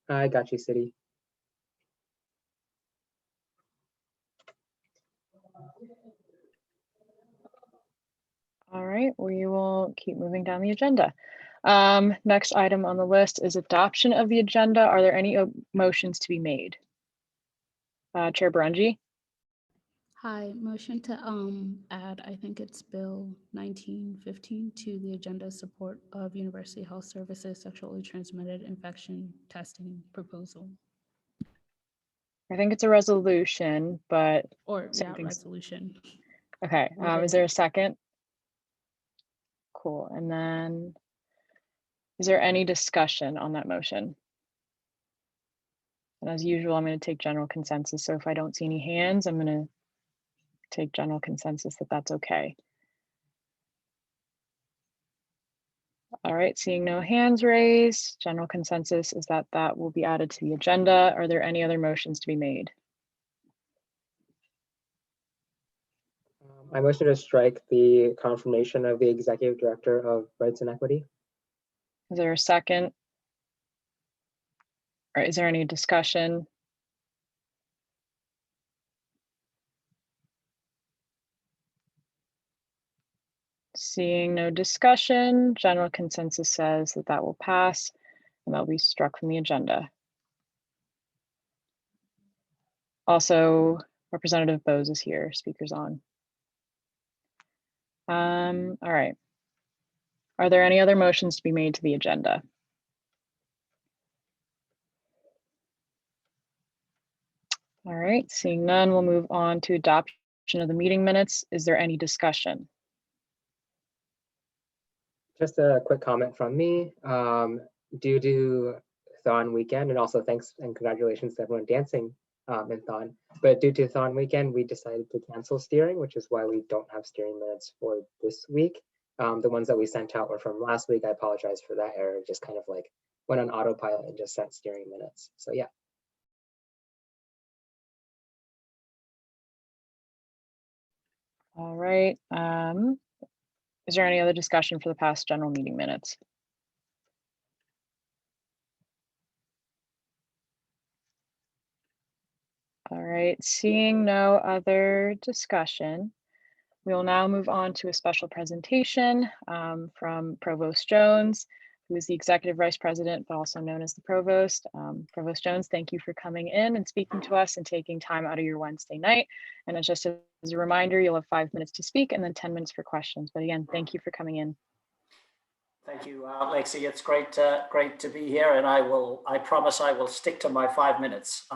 I got you, City. All right, we will keep moving down the agenda. Next item on the list is adoption of the agenda. Are there any motions to be made? Chair Berengi? Hi, motion to add, I think it's Bill 1915 to the agenda, support of University Health Services sexually transmitted infection testing proposal. I think it's a resolution, but Or yeah, resolution. Okay, is there a second? Cool, and then is there any discussion on that motion? And as usual, I'm going to take general consensus. So if I don't see any hands, I'm going to take general consensus that that's okay. All right, seeing no hands raised, general consensus is that that will be added to the agenda. Are there any other motions to be made? I motion to strike the confirmation of the Executive Director of Rights and Equity. Is there a second? Or is there any discussion? Seeing no discussion, general consensus says that that will pass and that'll be struck from the agenda. Also, Representative Bose is here, speakers on. All right. Are there any other motions to be made to the agenda? All right, seeing none, we'll move on to adoption of the meeting minutes. Is there any discussion? Just a quick comment from me. Due to Thon weekend, and also thanks and congratulations to everyone dancing in Thon. But due to Thon weekend, we decided to cancel steering, which is why we don't have steering minutes for this week. The ones that we sent out were from last week. I apologize for that error. Just kind of like went on autopilot and just sent steering minutes. So yeah. All right. Is there any other discussion for the past general meeting minutes? All right, seeing no other discussion, we will now move on to a special presentation from Provost Jones, who is the Executive Vice President, but also known as the Provost. Provost Jones, thank you for coming in and speaking to us and taking time out of your Wednesday night. And it's just as a reminder, you'll have 5 minutes to speak and then 10 minutes for questions. But again, thank you for coming in. Thank you, Lexi. It's great to be here, and I promise I will stick to my 5 minutes.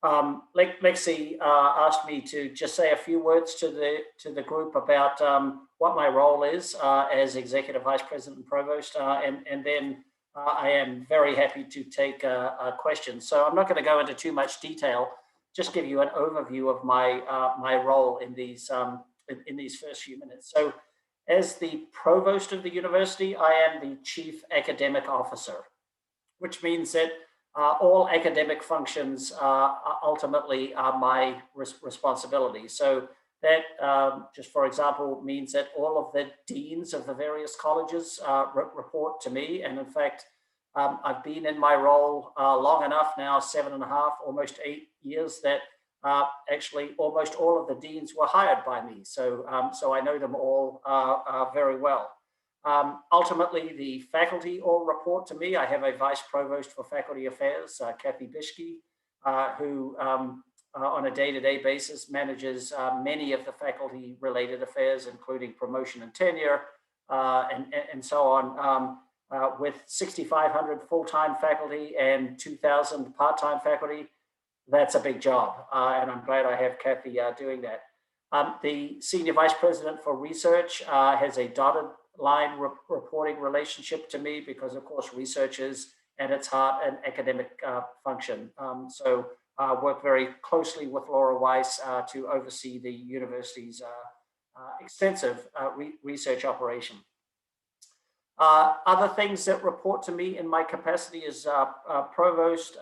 Lexi asked me to just say a few words to the group about what my role is as Executive Vice President and Provost, and then I am very happy to take questions. So I'm not going to go into too much detail. Just give you an overview of my role in these first few minutes. So, as the Provost of the university, I am the Chief Academic Officer, which means that all academic functions ultimately are my responsibility. So that, just for example, means that all of the deans of the various colleges report to me. And in fact, I've been in my role long enough now, 7.5, almost 8 years, that actually almost all of the deans were hired by me. So, so I know them all very well. Ultimately, the faculty all report to me. I have a Vice Provost for Faculty Affairs, Kathy Bishke, who on a day-to-day basis manages many of the faculty-related affairs, including promotion and tenure, and so on. With 6,500 full-time faculty and 2,000 part-time faculty, that's a big job, and I'm glad I have Kathy doing that. The Senior Vice President for Research has a dotted line reporting relationship to me because, of course, research is at its heart an academic function. So I work very closely with Laura Weiss to oversee the university's extensive research operation. Other things that report to me in my capacity as Provost,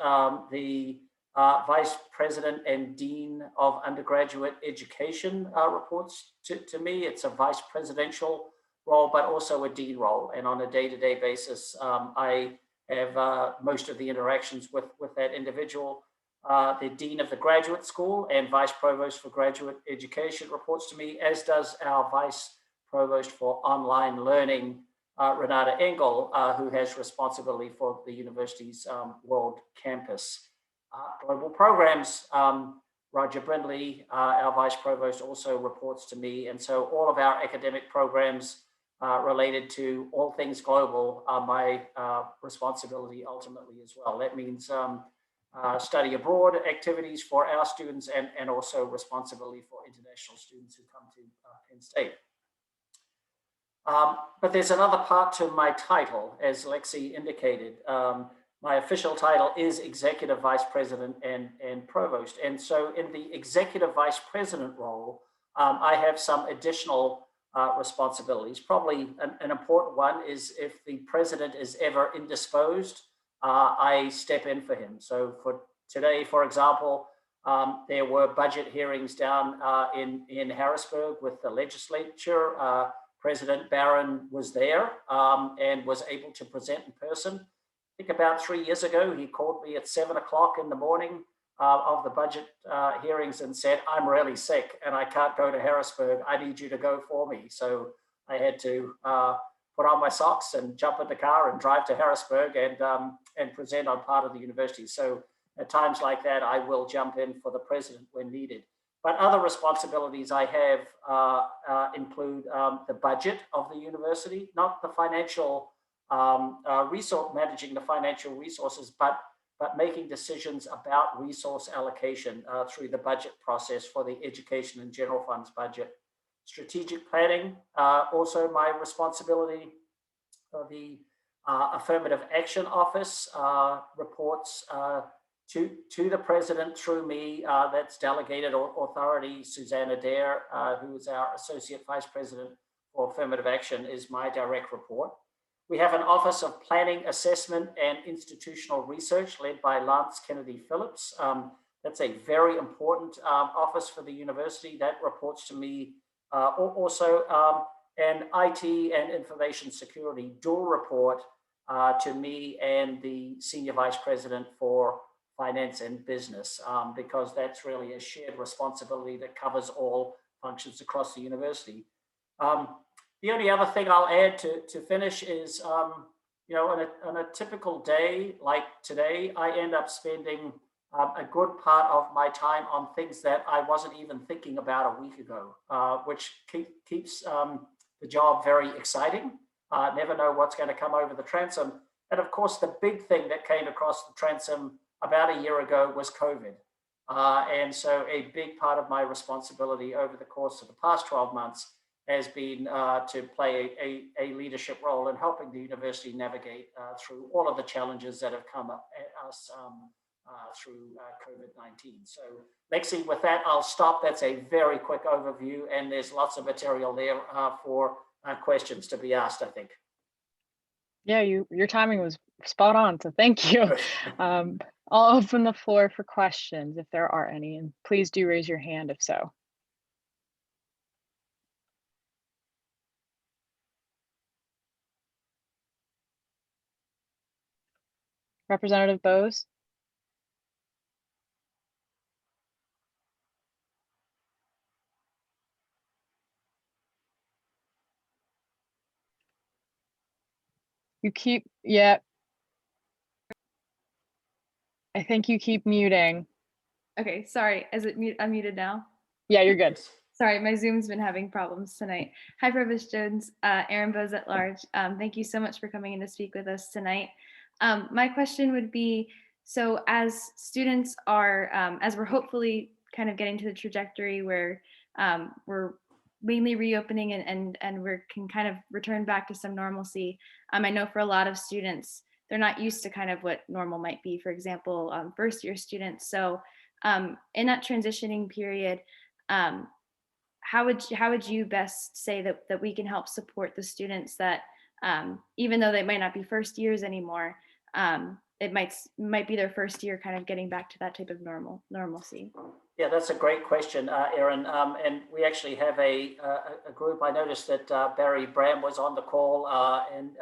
the Vice President and Dean of Undergraduate Education reports to me. It's a Vice Presidential role, but also a Dean role. And on a day-to-day basis, I have most of the interactions with that individual. The Dean of the Graduate School and Vice Provost for Graduate Education reports to me, as does our Vice Provost for Online Learning, Renata Engel, who has responsibility for the university's World Campus. Global Programs, Roger Brindley, our Vice Provost, also reports to me. And so all of our academic programs related to all things global are my responsibility ultimately as well. That means study abroad activities for our students and also responsibility for international students who come to Penn State. But there's another part to my title, as Lexi indicated. My official title is Executive Vice President and Provost. And so in the Executive Vice President role, I have some additional responsibilities. Probably an important one is if the president is ever indisposed, I step in for him. So for today, for example, there were budget hearings down in Harrisburg with the legislature. President Barron was there and was able to present in person. I think about 3 years ago, he called me at 7 o'clock in the morning of the budget hearings and said, I'm really sick and I can't go to Harrisburg. I need you to go for me. So I had to put on my socks and jump in the car and drive to Harrisburg and present on part of the university. So at times like that, I will jump in for the president when needed. But other responsibilities I have include the budget of the university, not the financial managing the financial resources, but making decisions about resource allocation through the budget process for the education and general funds budget. Strategic planning, also my responsibility. The Affirmative Action Office reports to the president through me. That's delegated authority. Susanna Dare, who is our Associate Vice President for Affirmative Action, is my direct report. We have an Office of Planning, Assessment, and Institutional Research led by Lance Kennedy Phillips. That's a very important office for the university that reports to me. Also, and IT and Information Security dual report to me and the Senior Vice President for Finance and Business, because that's really a shared responsibility that covers all functions across the university. The only other thing I'll add to finish is, you know, on a typical day like today, I end up spending a good part of my time on things that I wasn't even thinking about a week ago, which keeps the job very exciting. Never know what's going to come over the transom. And of course, the big thing that came across the transom about a year ago was COVID. And so a big part of my responsibility over the course of the past 12 months has been to play a leadership role in helping the university navigate through all of the challenges that have come up at us through COVID-19. So Lexi, with that, I'll stop. That's a very quick overview, and there's lots of material there for questions to be asked, I think. Yeah, your timing was spot on, so thank you. I'll open the floor for questions if there are any, and please do raise your hand if so. Representative Bose? You keep, yeah. I think you keep muting. Okay, sorry. Is it mute? I'm muted now. Yeah, you're good. Sorry, my Zoom's been having problems tonight. Hi, Provost Jones, Aaron Bose at large. Thank you so much for coming in to speak with us tonight. My question would be, so as students are, as we're hopefully kind of getting to the trajectory where we're mainly reopening and we can kind of return back to some normalcy, I know for a lot of students, they're not used to kind of what normal might be, for example, first year students. So in that transitioning period, how would you best say that we can help support the students that even though they might not be first years anymore, it might be their first year kind of getting back to that type of normalcy? Yeah, that's a great question, Erin. And we actually have a group. I noticed that Barry Bram was on the call, and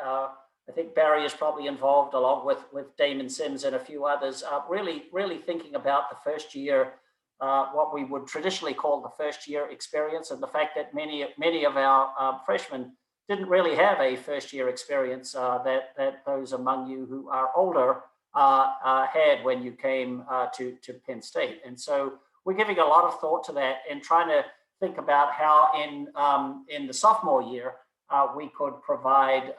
I think Barry is probably involved along with Damon Sims and a few others, really thinking about the first year, what we would traditionally call the first year experience, and the fact that many of our freshmen didn't really have a first year experience that those among you who are older had when you came to Penn State. And so we're giving a lot of thought to that and trying to think about how in the sophomore year we could provide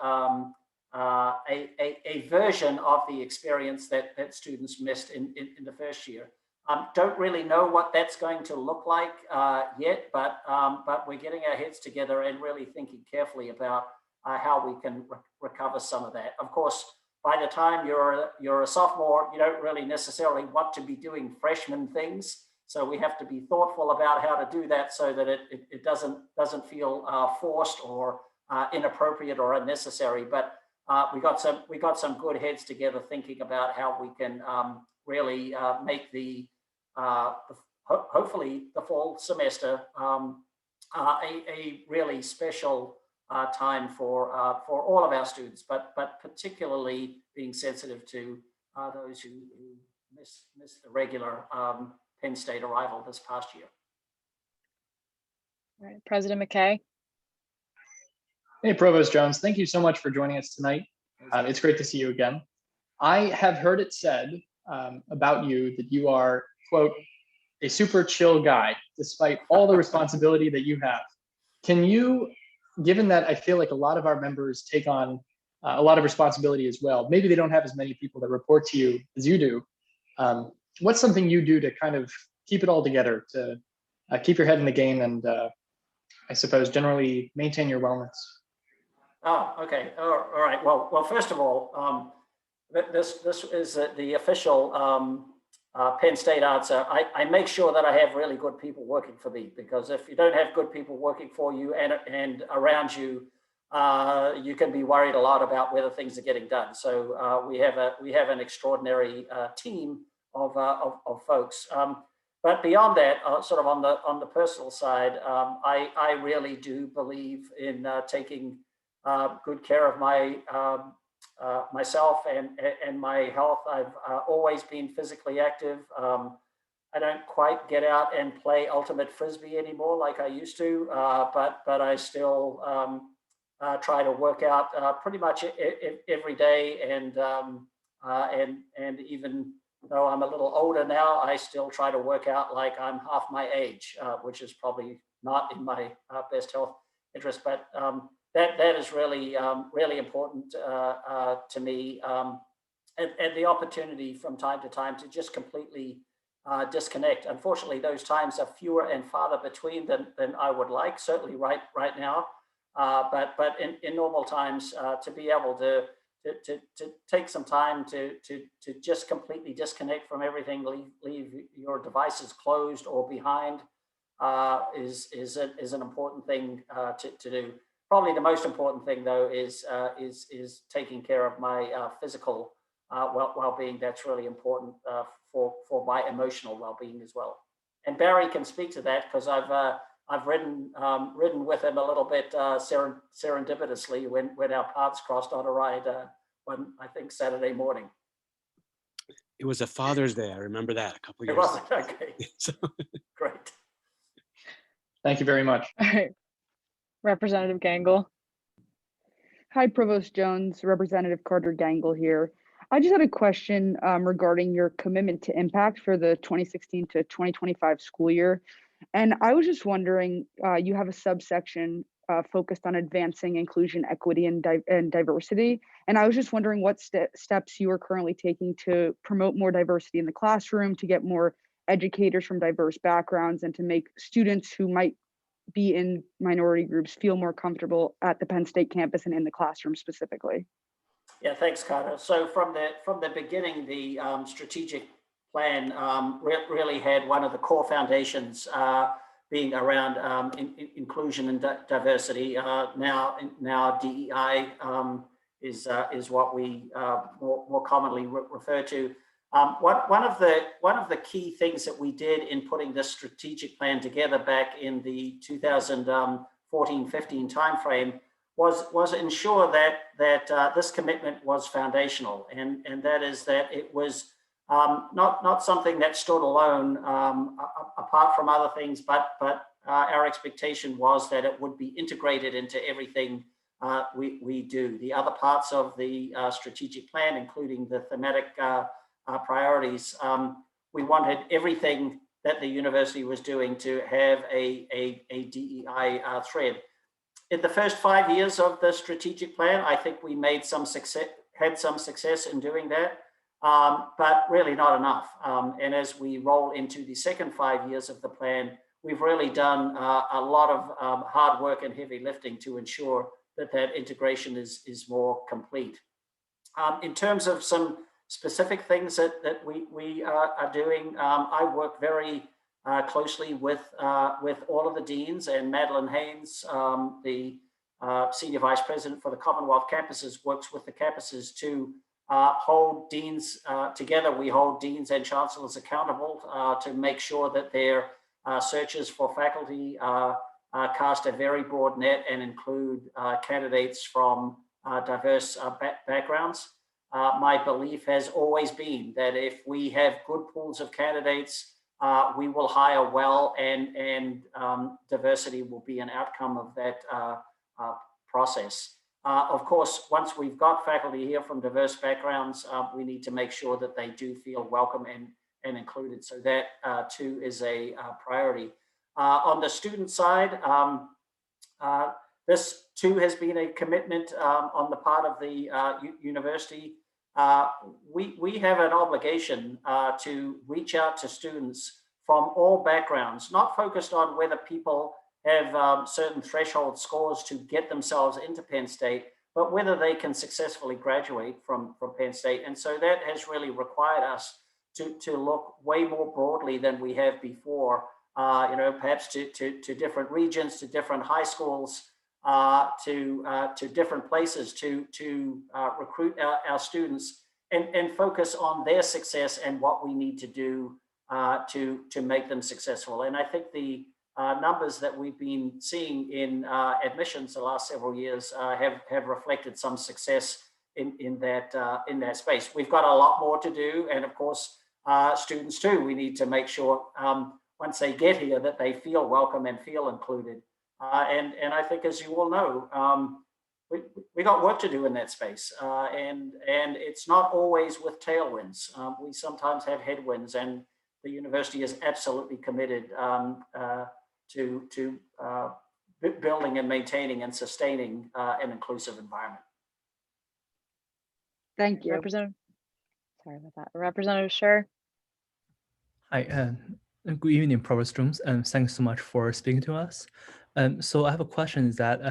a version of the experience that students missed in the first year. Don't really know what that's going to look like yet, but we're getting our heads together and really thinking carefully about how we can recover some of that. Of course, by the time you're a sophomore, you don't really necessarily want to be doing freshman things. So we have to be thoughtful about how to do that so that it doesn't feel forced or inappropriate or unnecessary. But we got some good heads together thinking about how we can really make the hopefully the fall semester a really special time for all of our students, but particularly being sensitive to those who miss the regular Penn State arrival this past year. All right, President Mckay. Hey, Provost Jones, thank you so much for joining us tonight. It's great to see you again. I have heard it said about you that you are, quote, a super chill guy, despite all the responsibility that you have. Can you, given that I feel like a lot of our members take on a lot of responsibility as well, maybe they don't have as many people that report to you as you do, what's something you do to kind of keep it all together, to keep your head in the game and I suppose generally maintain your wellness? Oh, okay. All right. Well, first of all, this is the official Penn State answer. I make sure that I have really good people working for me, because if you don't have good people working for you and around you, you can be worried a lot about whether things are getting done. So we have an extraordinary team of folks. But beyond that, sort of on the personal side, I really do believe in taking good care of my myself and my health. I've always been physically active. I don't quite get out and play ultimate frisbee anymore like I used to, but I still try to work out pretty much every day, and even though I'm a little older now, I still try to work out like I'm half my age, which is probably not in my best health interest, but that is really really important to me, and the opportunity from time to time to just completely disconnect. Unfortunately, those times are fewer and farther between than I would like, certainly right now, but in normal times, to be able to take some time to just completely disconnect from everything, leave your devices closed or behind, is an important thing to do. Probably the most important thing, though, is taking care of my physical well-being. That's really important for my emotional well-being as well. And Barry can speak to that, because I've ridden with him a little bit serendipitously when our paths crossed on a ride one, I think, Saturday morning. It was a Father's Day. I remember that a couple years ago. It was, okay. So. Great. Thank you very much. All right, Representative Gangle. Hi, Provost Jones, Representative Carter Gangle here. I just had a question regarding your commitment to impact for the 2016 to 2025 school year. And I was just wondering, you have a subsection focused on advancing inclusion, equity, and diversity. And I was just wondering what steps you are currently taking to promote more diversity in the classroom, to get more educators from diverse backgrounds, and to make students who might be in minority groups feel more comfortable at the Penn State campus and in the classroom specifically. Yeah, thanks, Carter. So from the beginning, the strategic plan really had one of the core foundations being around inclusion and diversity. Now DEI is what we more commonly refer to. One of the key things that we did in putting this strategic plan together back in the 2014-15 timeframe was ensure that this commitment was foundational, and that is that it was not something that stood alone apart from other things, but our expectation was that it would be integrated into everything we do. The other parts of the strategic plan, including the thematic priorities, we wanted everything that the university was doing to have a DEI thread. In the first 5 years of the strategic plan, I think we made had some success in doing that, but really not enough. And as we roll into the second 5 years of the plan, we've really done a lot of hard work and heavy lifting to ensure that integration is more complete. In terms of some specific things that we are doing, I work very closely with all of the deans, and Madeline Haynes, the Senior Vice President for the Commonwealth campuses, works with the campuses to hold deans together. We hold deans and chancellors accountable to make sure that their searches for faculty cast a very broad net and include candidates from diverse backgrounds. My belief has always been that if we have good pools of candidates, we will hire well, and diversity will be an outcome of that process. Of course, once we've got faculty here from diverse backgrounds, we need to make sure that they do feel welcome and included. So that too is a priority. On the student side, this too has been a commitment on the part of the university. We have an obligation to reach out to students from all backgrounds, not focused on whether people have certain threshold scores to get themselves into Penn State, but whether they can successfully graduate from Penn State. And so that has really required us to look way more broadly than we have before, perhaps to different regions, to different high schools, to different places to recruit our students and focus on their success and what we need to do to make them successful. And I think the numbers that we've been seeing in admissions the last several years have reflected some success in that space. We've got a lot more to do, and of course, students too. We need to make sure once they get here that they feel welcome and feel included. And I think, as you all know, we got work to do in that space, and it's not always with tailwinds. We sometimes have headwinds, and the university is absolutely committed to building and maintaining and sustaining an inclusive environment. Thank you. Sorry about that. Representative Scher. Hi, good evening, Provost Jones, and thanks so much for speaking to us. So I have a question is that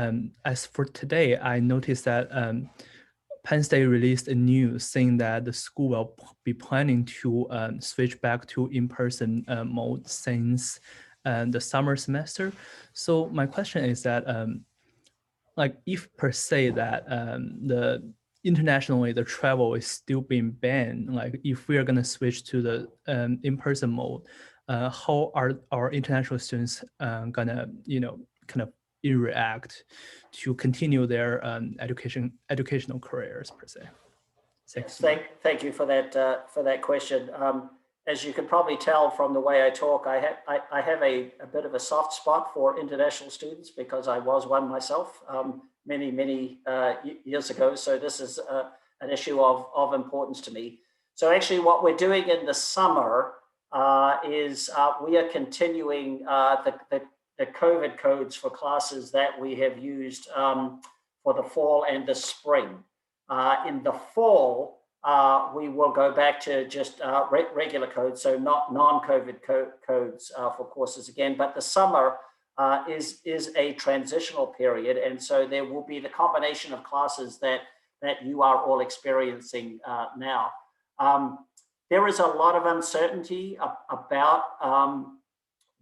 as for today, I noticed that Penn State released a news saying that the school will be planning to switch back to in-person mode since the summer semester. So my question is that, like, if per se that internationally the travel is still being banned, like if we are going to switch to the in-person mode, how are our international students gonna, kind of react to continue their educational careers per se? Thank you for that question. As you can probably tell from the way I talk, I have a bit of a soft spot for international students because I was one myself many years ago. So this is an issue of importance to me. So actually what we're doing in the summer is we are continuing the COVID codes for classes that we have used for the fall and the spring. In the fall, we will go back to just regular codes, so not non-COVID codes for courses again, but the summer is a transitional period. And so there will be the combination of classes that you are all experiencing now. There is a lot of uncertainty about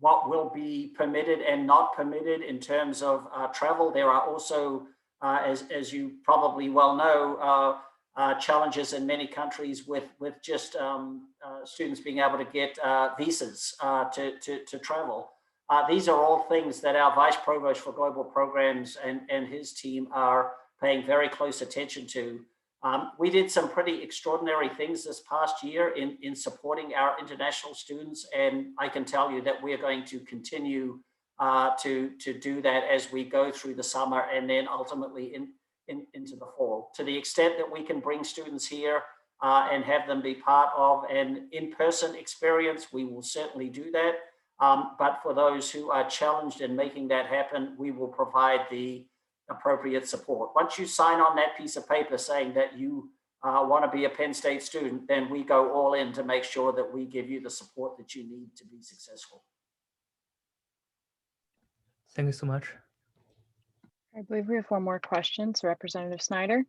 what will be permitted and not permitted in terms of travel. There are also, as you probably well know, challenges in many countries with just students being able to get visas to travel. these are all things that our Vice Provost for Global Programs and his team are paying very close attention to. We did some pretty extraordinary things this past year in supporting our international students, and I can tell you that we are going to continue to do that as we go through the summer and then ultimately into the fall. To the extent that we can bring students here and have them be part of an in-person experience, we will certainly do that. But for those who are challenged in making that happen, we will provide the appropriate support. Once you sign on that piece of paper saying that you want to be a Penn State student, then we go all in to make sure that we give you the support that you need to be successful. Thank you so much. I believe we have one more question. So Representative Snyder.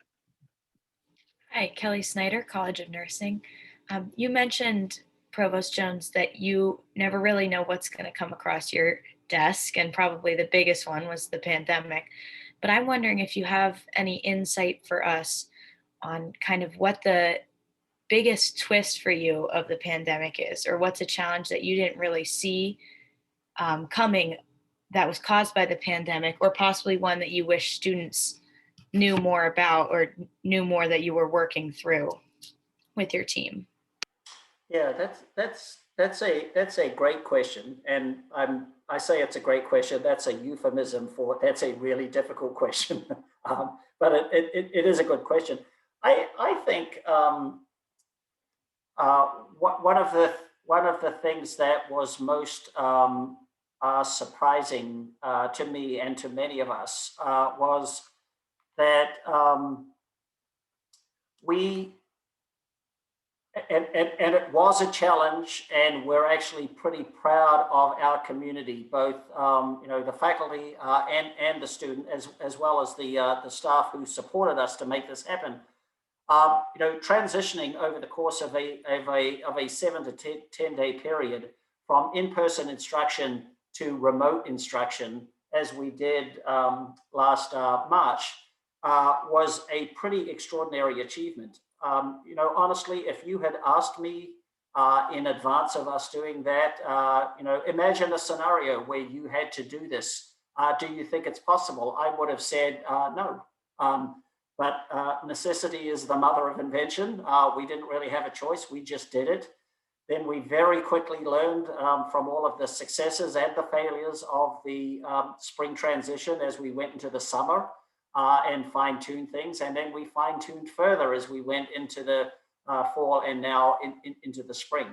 Hi, Kelly Snyder, College of Nursing. You mentioned, Provost Jones, that you never really know what's going to come across your desk, and probably the biggest one was the pandemic. But I'm wondering if you have any insight for us on kind of what the biggest twist for you of the pandemic is, or what's a challenge that you didn't really see coming that was caused by the pandemic, or possibly one that you wish students knew more about or knew more that you were working through with your team? Yeah, that's a great question, and I say it's a great question. That's a euphemism for that's a really difficult question, but it is a good question. I think one of the things that was most surprising to me and to many of us was that and it was a challenge, and we're actually pretty proud of our community, both the faculty and the student, as well as the staff who supported us to make this happen. Transitioning over the course of a 7 to 10 day period from in-person instruction to remote instruction, as we did last March, was a pretty extraordinary achievement. Honestly, if you had asked me in advance of us doing that, imagine a scenario where you had to do this. Do you think it's possible? I would have said no. But necessity is the mother of invention. We didn't really have a choice. We just did it. Then we very quickly learned from all of the successes and the failures of the spring transition as we went into the summer. And fine-tune things, and then we fine-tuned further as we went into the fall and now into the spring.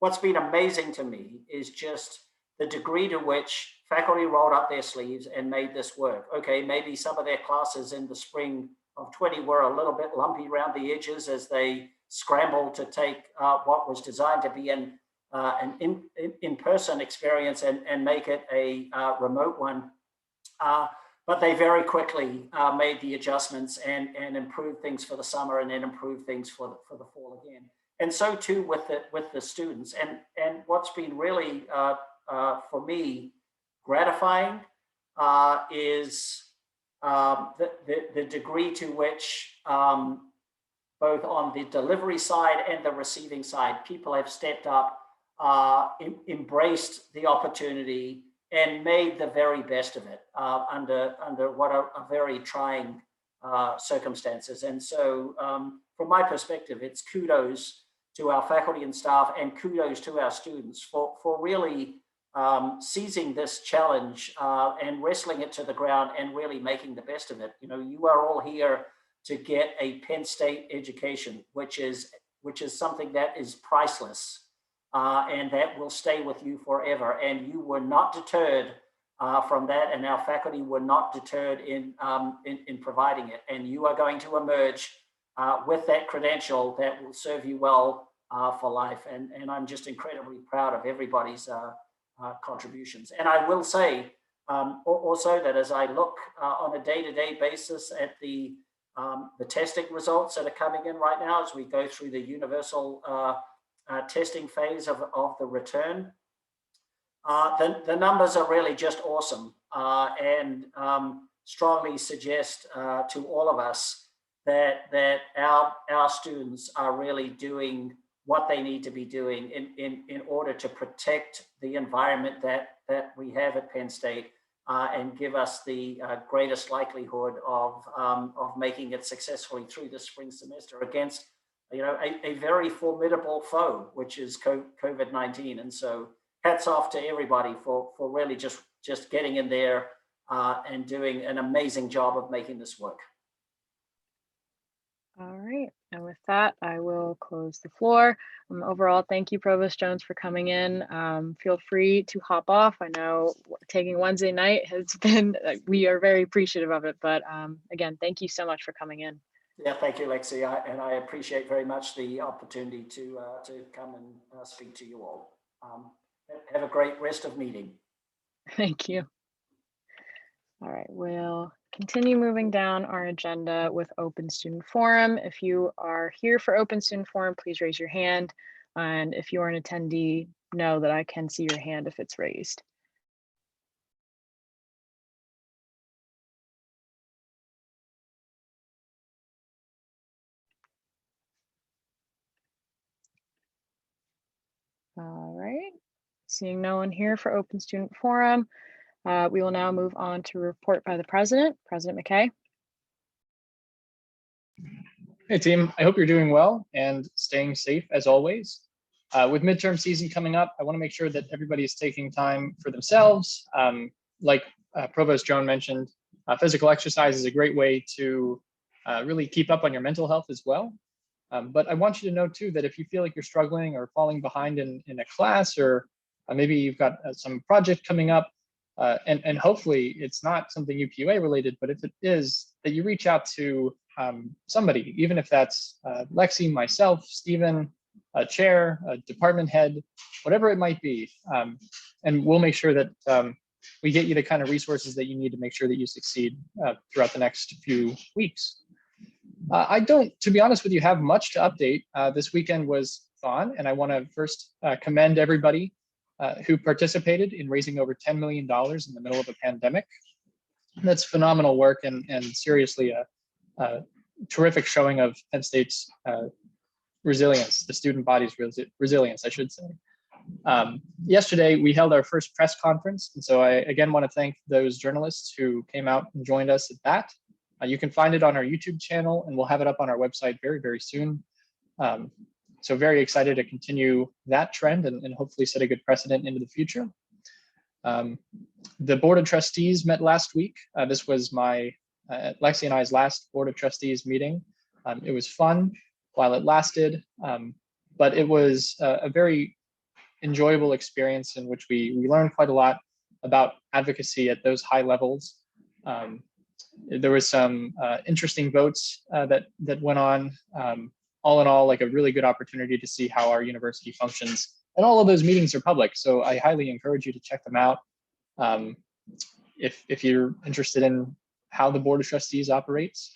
What's been amazing to me is just the degree to which faculty rolled up their sleeves and made this work. Okay, maybe some of their classes in the spring of 20 were a little bit lumpy around the edges as they scrambled to take what was designed to be an in-person experience and make it a remote one. But they very quickly made the adjustments and improved things for the summer, and then improved things for the fall again. And so too with the students. And what's been really for me gratifying is the degree to which both on the delivery side and the receiving side, people have stepped up, embraced the opportunity, and made the very best of it under what are very trying circumstances. And so from my perspective, it's kudos to our faculty and staff, and kudos to our students for really seizing this challenge and wrestling it to the ground and really making the best of it. You are all here to get a Penn State education, which is something that is priceless. And that will stay with you forever. And you were not deterred from that, and our faculty were not deterred in providing it. And you are going to emerge with that credential that will serve you well for life. And I'm just incredibly proud of everybody's contributions. And I will say also that as I look on a day-to-day basis at the testing results that are coming in right now as we go through the universal testing phase of the return, the numbers are really just awesome and strongly suggest to all of us that our students are really doing what they need to be doing in order to protect the environment that that we have at Penn State and give us the greatest likelihood of making it successfully through the spring semester against, a very formidable foe, which is COVID-19. And so hats off to everybody for really just getting in there and doing an amazing job of making this work. All right, and with that, I will close the floor. Overall, thank you, Provost Jones, for coming in. Feel free to hop off. I know taking Wednesday night has been, we are very appreciative of it, but again, thank you so much for coming in. Yeah, thank you, Lexi, and I appreciate very much the opportunity to come and speak to you all. Have a great rest of meeting. Thank you. All right, we'll continue moving down our agenda with Open Student Forum. If you are here for Open Student Forum, please raise your hand. And if you are an attendee, know that I can see your hand if it's raised. All right, seeing no one here for Open Student Forum, we will now move on to report by the President. President Mckay. Hey team, I hope you're doing well and staying safe as always. With midterm season coming up, I want to make sure that everybody is taking time for themselves. Like Provost Joan mentioned, physical exercise is a great way to really keep up on your mental health as well. But I want you to know too that if you feel like you're struggling or falling behind in a class, or maybe you've got some project coming up, and hopefully it's not something UPUA related, but if it is, that you reach out to somebody, even if that's Lexi, myself, Stephen, a chair, a department head, whatever it might be. And we'll make sure that we get you the kind of resources that you need to make sure that you succeed throughout the next few weeks. I don't, to be honest with you, have much to update. This weekend was fun, and I want to first commend everybody who participated in raising over $10 million in the middle of a pandemic. That's phenomenal work and seriously a terrific showing of Penn State's resilience, the student body's resilience, I should say. Yesterday, we held our first press conference, and so I again want to thank those journalists who came out and joined us at that. You can find it on our YouTube channel, and we'll have it up on our website very, very soon. So very excited to continue that trend and hopefully set a good precedent into the future. The Board of Trustees met last week. This was my Lexi and I's last Board of Trustees meeting. It was fun while it lasted, but it was a very enjoyable experience in which we learned quite a lot about advocacy at those high levels. There was some interesting votes that went on. All in all, like a really good opportunity to see how our university functions. And all of those meetings are public, so I highly encourage you to check them out. If you're interested in how the Board of Trustees operates.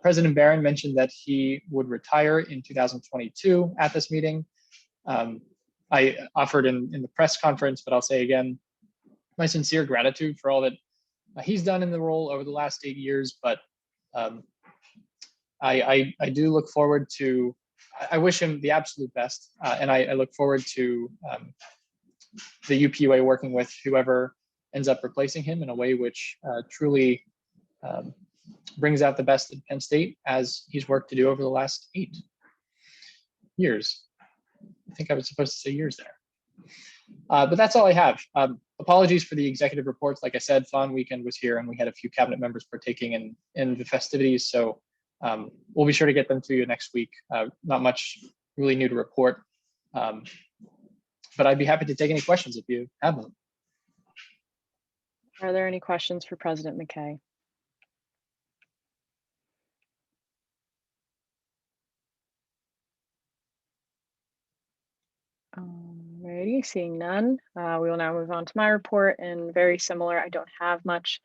President Barron mentioned that he would retire in 2022 at this meeting. I offered in the press conference, but I'll say again, my sincere gratitude for all that he's done in the role over the last 8 years, but I do look forward to, I wish him the absolute best, and I look forward to the UPUA working with whoever ends up replacing him in a way which truly brings out the best in Penn State, as he's worked to do over the last 8 years. I think I was supposed to say years there. But that's all I have. Apologies for the executive reports. Like I said, Thon Weekend was here and we had a few cabinet members partaking in the festivities. So we'll be sure to get them to you next week. Not much really new to report. But I'd be happy to take any questions if you have them. Are there any questions for President Mckay? Alrighty, seeing none, we will now move on to my report, and very similar. I don't have much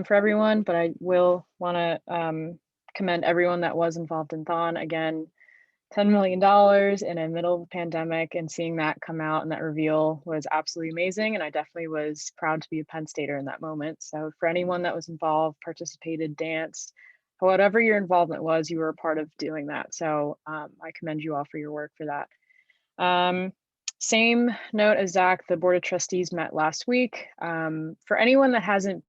for everyone, but I will want to commend everyone that was involved in Thon. Again, $10 million in the middle of a pandemic, and seeing that come out and that reveal was absolutely amazing. And I definitely was proud to be a Penn Stater in that moment. So for anyone that was involved, participated, danced, whatever your involvement was, you were a part of doing that. So I commend you all for your work for that. Same note as Zach, the Board of Trustees met last week. For anyone that hasn't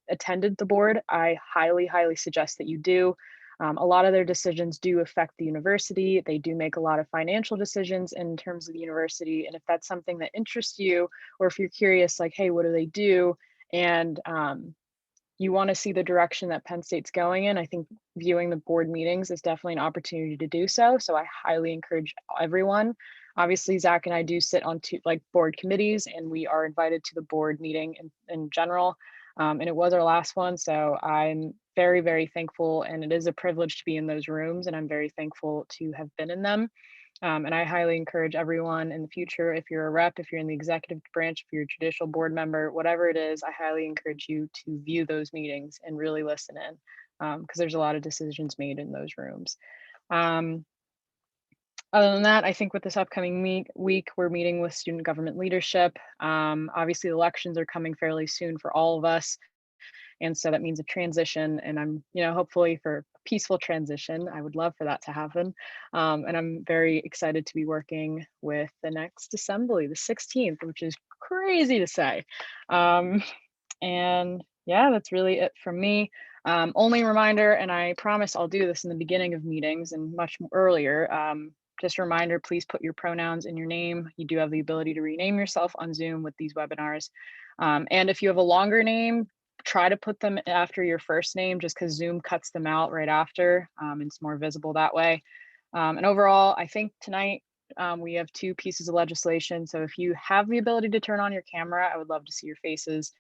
attended the board, I highly, highly suggest that you do. A lot of their decisions do affect the university. They do make a lot of financial decisions in terms of the university. And if that's something that interests you, or if you're curious, like, hey, what do they do? And you want to see the direction that Penn State's going in, I think viewing the board meetings is definitely an opportunity to do so. So I highly encourage everyone. Obviously, Zach and I do sit on two board committees, and we are invited to the board meeting in general. And it was our last one. So I'm very, very thankful. And it is a privilege to be in those rooms. And I'm very thankful to have been in them. And I highly encourage everyone in the future, if you're a rep, if you're in the executive branch, if you're a judicial board member, whatever it is, I highly encourage you to view those meetings and really listen in, because there's a lot of decisions made in those rooms. Other than that, I think with this upcoming week, we're meeting with student government leadership. Obviously, elections are coming fairly soon for all of us. And so that means a transition, and I'm, hopefully for a peaceful transition. I would love for that to happen. And I'm very excited to be working with the next assembly, the 16th, which is crazy to say. And yeah, that's really it from me. Only reminder, and I promise I'll do this in the beginning of meetings and much earlier. Just a reminder, please put your pronouns in your name. You do have the ability to rename yourself on Zoom with these webinars. And if you have a longer name, try to put them after your first name, just because Zoom cuts them out right after. It's more visible that way. And overall, I think tonight we have 2 pieces of legislation. So if you have the ability to turn on your camera, I would love to see your faces.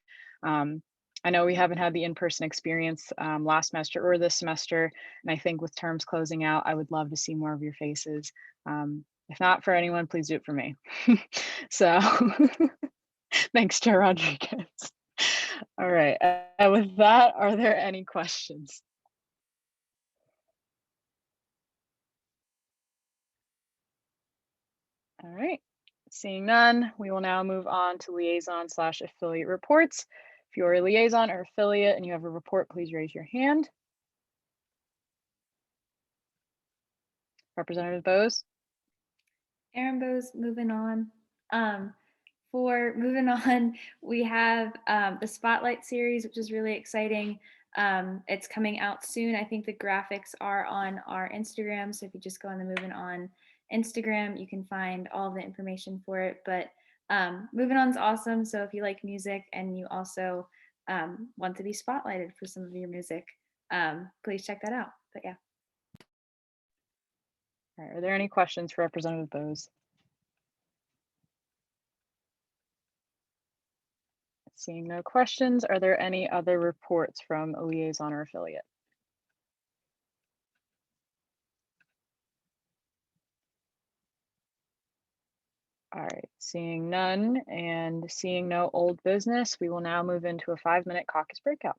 I know we haven't had the in-person experience last semester or this semester. And I think with terms closing out, I would love to see more of your faces. If not for anyone, please do it for me. So thanks, Chair Rodriguez. All right, with that, are there any questions? All right, seeing none, we will now move on to liaison/affiliate reports. If you're a liaison or affiliate and you have a report, please raise your hand. Representative Bose. Aaron Bose, moving on. For moving on, we have the Spotlight series, which is really exciting. It's coming out soon. I think the graphics are on our Instagram. So if you just go on the Moving On Instagram, you can find all the information for it. But Moving On is awesome. So if you like music and you also want to be spotlighted for some of your music, please check that out. But yeah. All right, are there any questions for Representative Bose? Seeing no questions, are there any other reports from a liaison or affiliate? All right, seeing none and seeing no old business, we will now move into a 5-minute caucus breakout.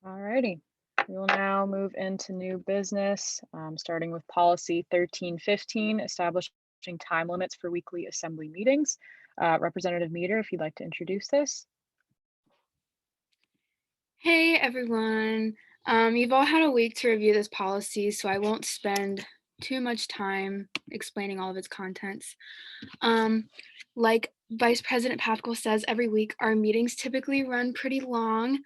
Alrighty, we will now move into new business, starting with policy 1315, establishing time limits for weekly assembly meetings. Representative Meter, if you'd like to introduce this. Hey everyone, you've all had a week to review this policy, so I won't spend too much time explaining all of its contents. Like Vice President Paschal says every week, our meetings typically run pretty long,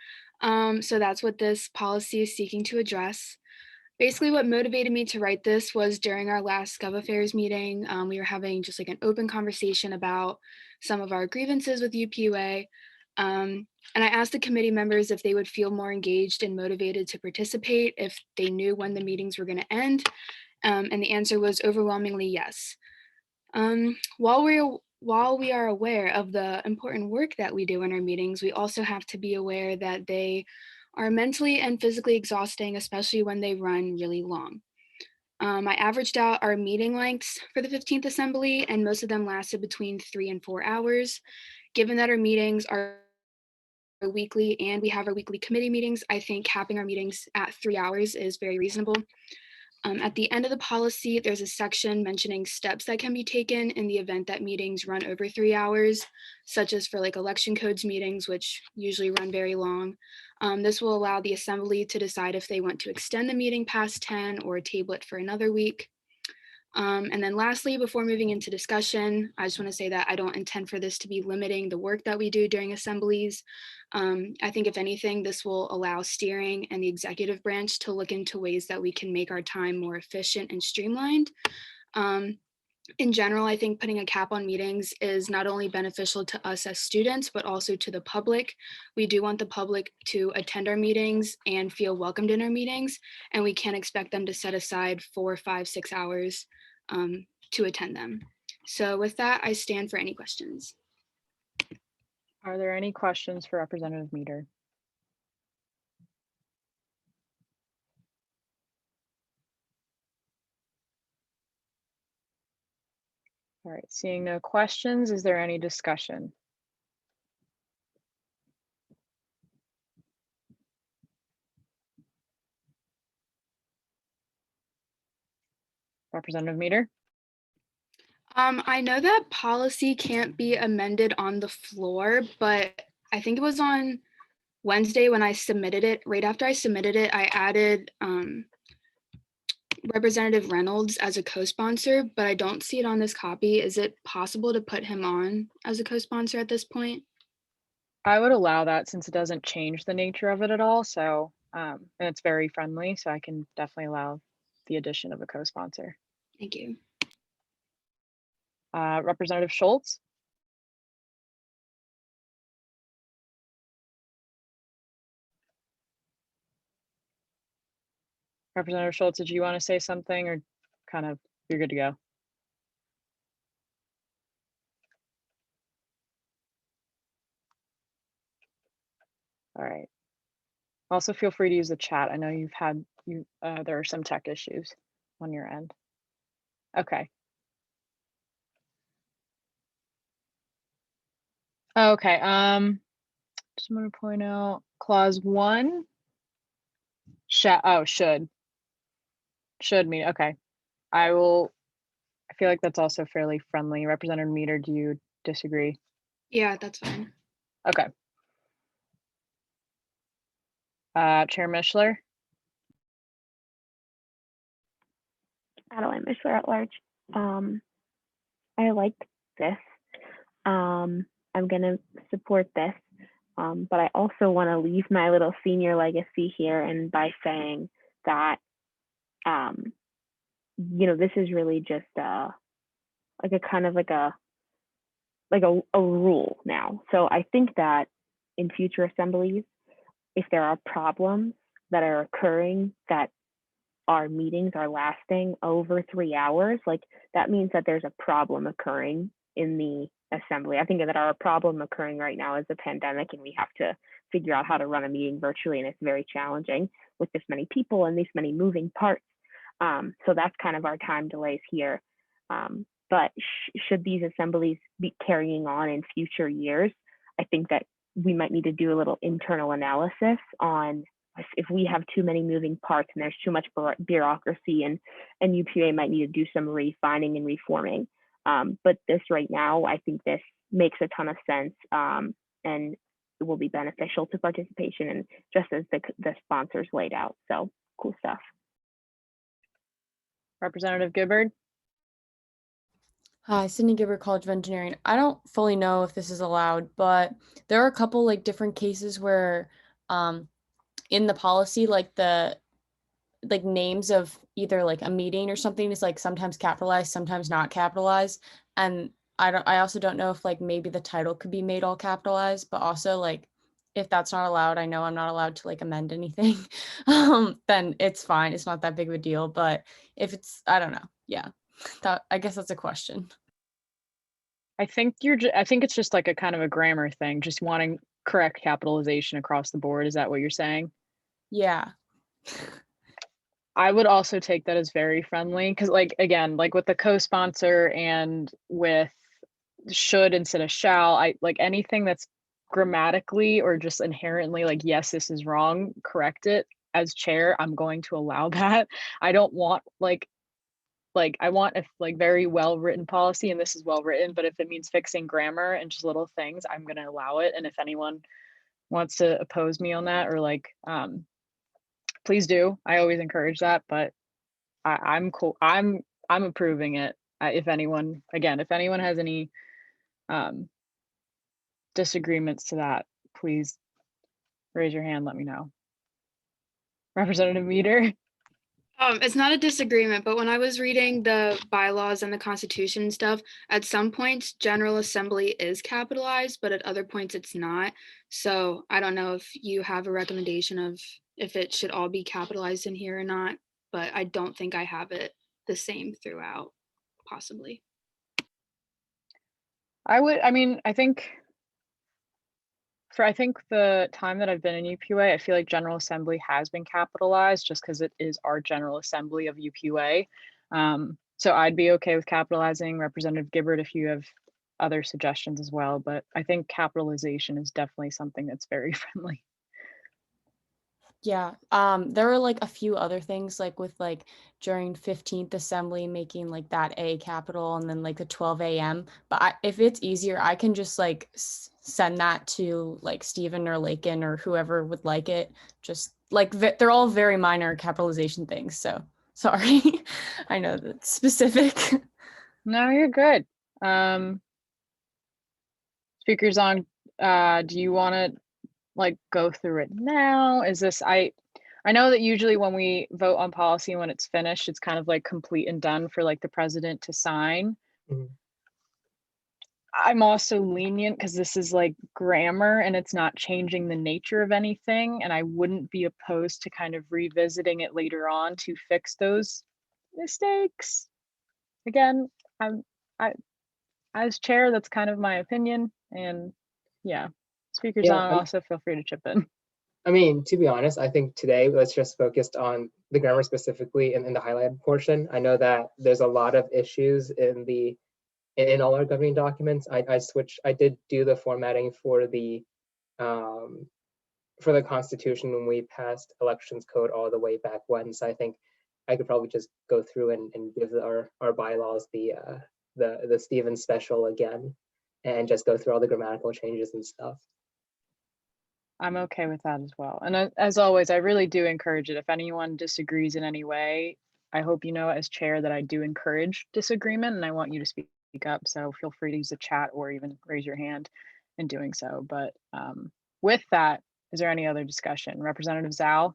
so that's what this policy is seeking to address. Basically, what motivated me to write this was during our last Gov Affairs meeting, we were having just like an open conversation about some of our grievances with UPUA. And I asked the committee members if they would feel more engaged and motivated to participate if they knew when the meetings were going to end. And the answer was overwhelmingly yes. While we are aware of the important work that we do in our meetings, we also have to be aware that they are mentally and physically exhausting, especially when they run really long. I averaged out our meeting lengths for the 15th Assembly, and most of them lasted between 3 and 4 hours. Given that our meetings are weekly and we have our weekly committee meetings, I think capping our meetings at 3 hours is very reasonable. At the end of the policy, there's a section mentioning steps that can be taken in the event that meetings run over 3 hours, such as for like election codes meetings, which usually run very long. This will allow the assembly to decide if they want to extend the meeting past 10 or table it for another week. And then lastly, before moving into discussion, I just want to say that I don't intend for this to be limiting the work that we do during assemblies. I think if anything, this will allow steering and the executive branch to look into ways that we can make our time more efficient and streamlined. In general, I think putting a cap on meetings is not only beneficial to us as students, but also to the public. We do want the public to attend our meetings and feel welcomed in our meetings, and we can't expect them to set aside 4, 5, 6 hours to attend them. So with that, I stand for any questions. Are there any questions for Representative Meter? All right, seeing no questions, is there any discussion? Representative Meter? I know that policy can't be amended on the floor, but I think it was on Wednesday when I submitted it. Right after I submitted it, I added Representative Reynolds as a co-sponsor, but I don't see it on this copy. Is it possible to put him on as a co-sponsor at this point? I would allow that since it doesn't change the nature of it at all. So, and it's very friendly, so I can definitely allow the addition of a co-sponsor. Thank you. Representative Schultz? Representative Schultz, did you want to say something or kind of you're good to go? All right. Also feel free to use the chat. I know there are some tech issues on your end. Okay. Okay, just want to point out clause 1. Should mean, okay. I feel like that's also fairly friendly. Representative Meter, do you disagree? Yeah, that's fine. Okay. Chair Mishler? Adeline Mishler at large. I like this. I'm gonna support this, but I also want to leave my little senior legacy here, and by saying that, this is really just like a kind of like a rule now. So I think that in future assemblies, if there are problems that are occurring that our meetings are lasting over 3 hours, like that means that there's a problem occurring in the assembly. I think that our problem occurring right now is the pandemic, and we have to figure out how to run a meeting virtually, and it's very challenging with this many people and these many moving parts. So that's kind of our time delays here. But should these assemblies be carrying on in future years, I think that we might need to do a little internal analysis on if we have too many moving parts and there's too much bureaucracy, and UPUA might need to do some refining and reforming. But this right now, I think this makes a ton of sense, and it will be beneficial to participation, and just as the sponsors laid out. So cool stuff. Representative Gibbard. Hi, Sydney Gibbard, College of Engineering. I don't fully know if this is allowed, but there are a couple like different cases where in the policy, like the names of either like a meeting or something is like sometimes capitalized, sometimes not capitalized. And I also don't know if like maybe the title could be made all capitalized, but also like if that's not allowed, I know I'm not allowed to like amend anything, then it's fine. It's not that big of a deal. But if it's, I don't know. Yeah, I guess that's a question. I think it's just like a kind of a grammar thing, just wanting correct capitalization across the board. Is that what you're saying? Yeah. I would also take that as very friendly because, like, again, like with the co-sponsor and with should instead of shall, I like anything that's grammatically or just inherently like, yes, this is wrong, correct it. As chair, I'm going to allow that. I don't want like I want a like very well written policy, and this is well written, but if it means fixing grammar and just little things, I'm going to allow it. And if anyone wants to oppose me on that or like please do. I always encourage that, but I'm cool. I'm approving it. If anyone has any disagreements to that, please raise your hand. Let me know. Representative Meter. It's not a disagreement, but when I was reading the bylaws and the Constitution and stuff, at some points General Assembly is capitalized, but at other points it's not. So I don't know if you have a recommendation of if it should all be capitalized in here or not, but I don't think I have it the same throughout, possibly. I think the time that I've been in UPUA, I feel like General Assembly has been capitalized just because it is our General Assembly of UPUA. So I'd be okay with capitalizing. Representative Gibbard, if you have other suggestions as well, but I think capitalization is definitely something that's very friendly. Yeah, there were like a few other things like with like during 15th Assembly making like that A capital and then like the 12 a.m. But if it's easier, I can just like send that to like Stephen or Lakin or whoever would like it. Just like they're all very minor capitalization things. So sorry, I know that's specific. No, you're good. Speakers on, do you want to like go through it now? Is this, I know that usually when we vote on policy, when it's finished, it's kind of like complete and done for like the president to sign. Mhm. I'm also lenient because this is like grammar and it's not changing the nature of anything. And I wouldn't be opposed to kind of revisiting it later on to fix those mistakes. Again, as chair, that's kind of my opinion. And yeah, speakers Yeah, on, also feel free to chip in. I mean, to be honest, I think today let's just focus on the grammar specifically in the highlighted portion. I know that there's a lot of issues in all our governing documents. I did do the formatting for the Constitution when we passed elections code all the way back when. So I think I could probably just go through and give our bylaws the Stephen special again and just go through all the grammatical changes and stuff. I'm okay with that as well. And as always, I really do encourage it. If anyone disagrees in any way, I hope you know as chair that I do encourage disagreement and I want you to speak up. So feel free to use the chat or even raise your hand in doing so. But with that, is there any other discussion? Representative Zhao?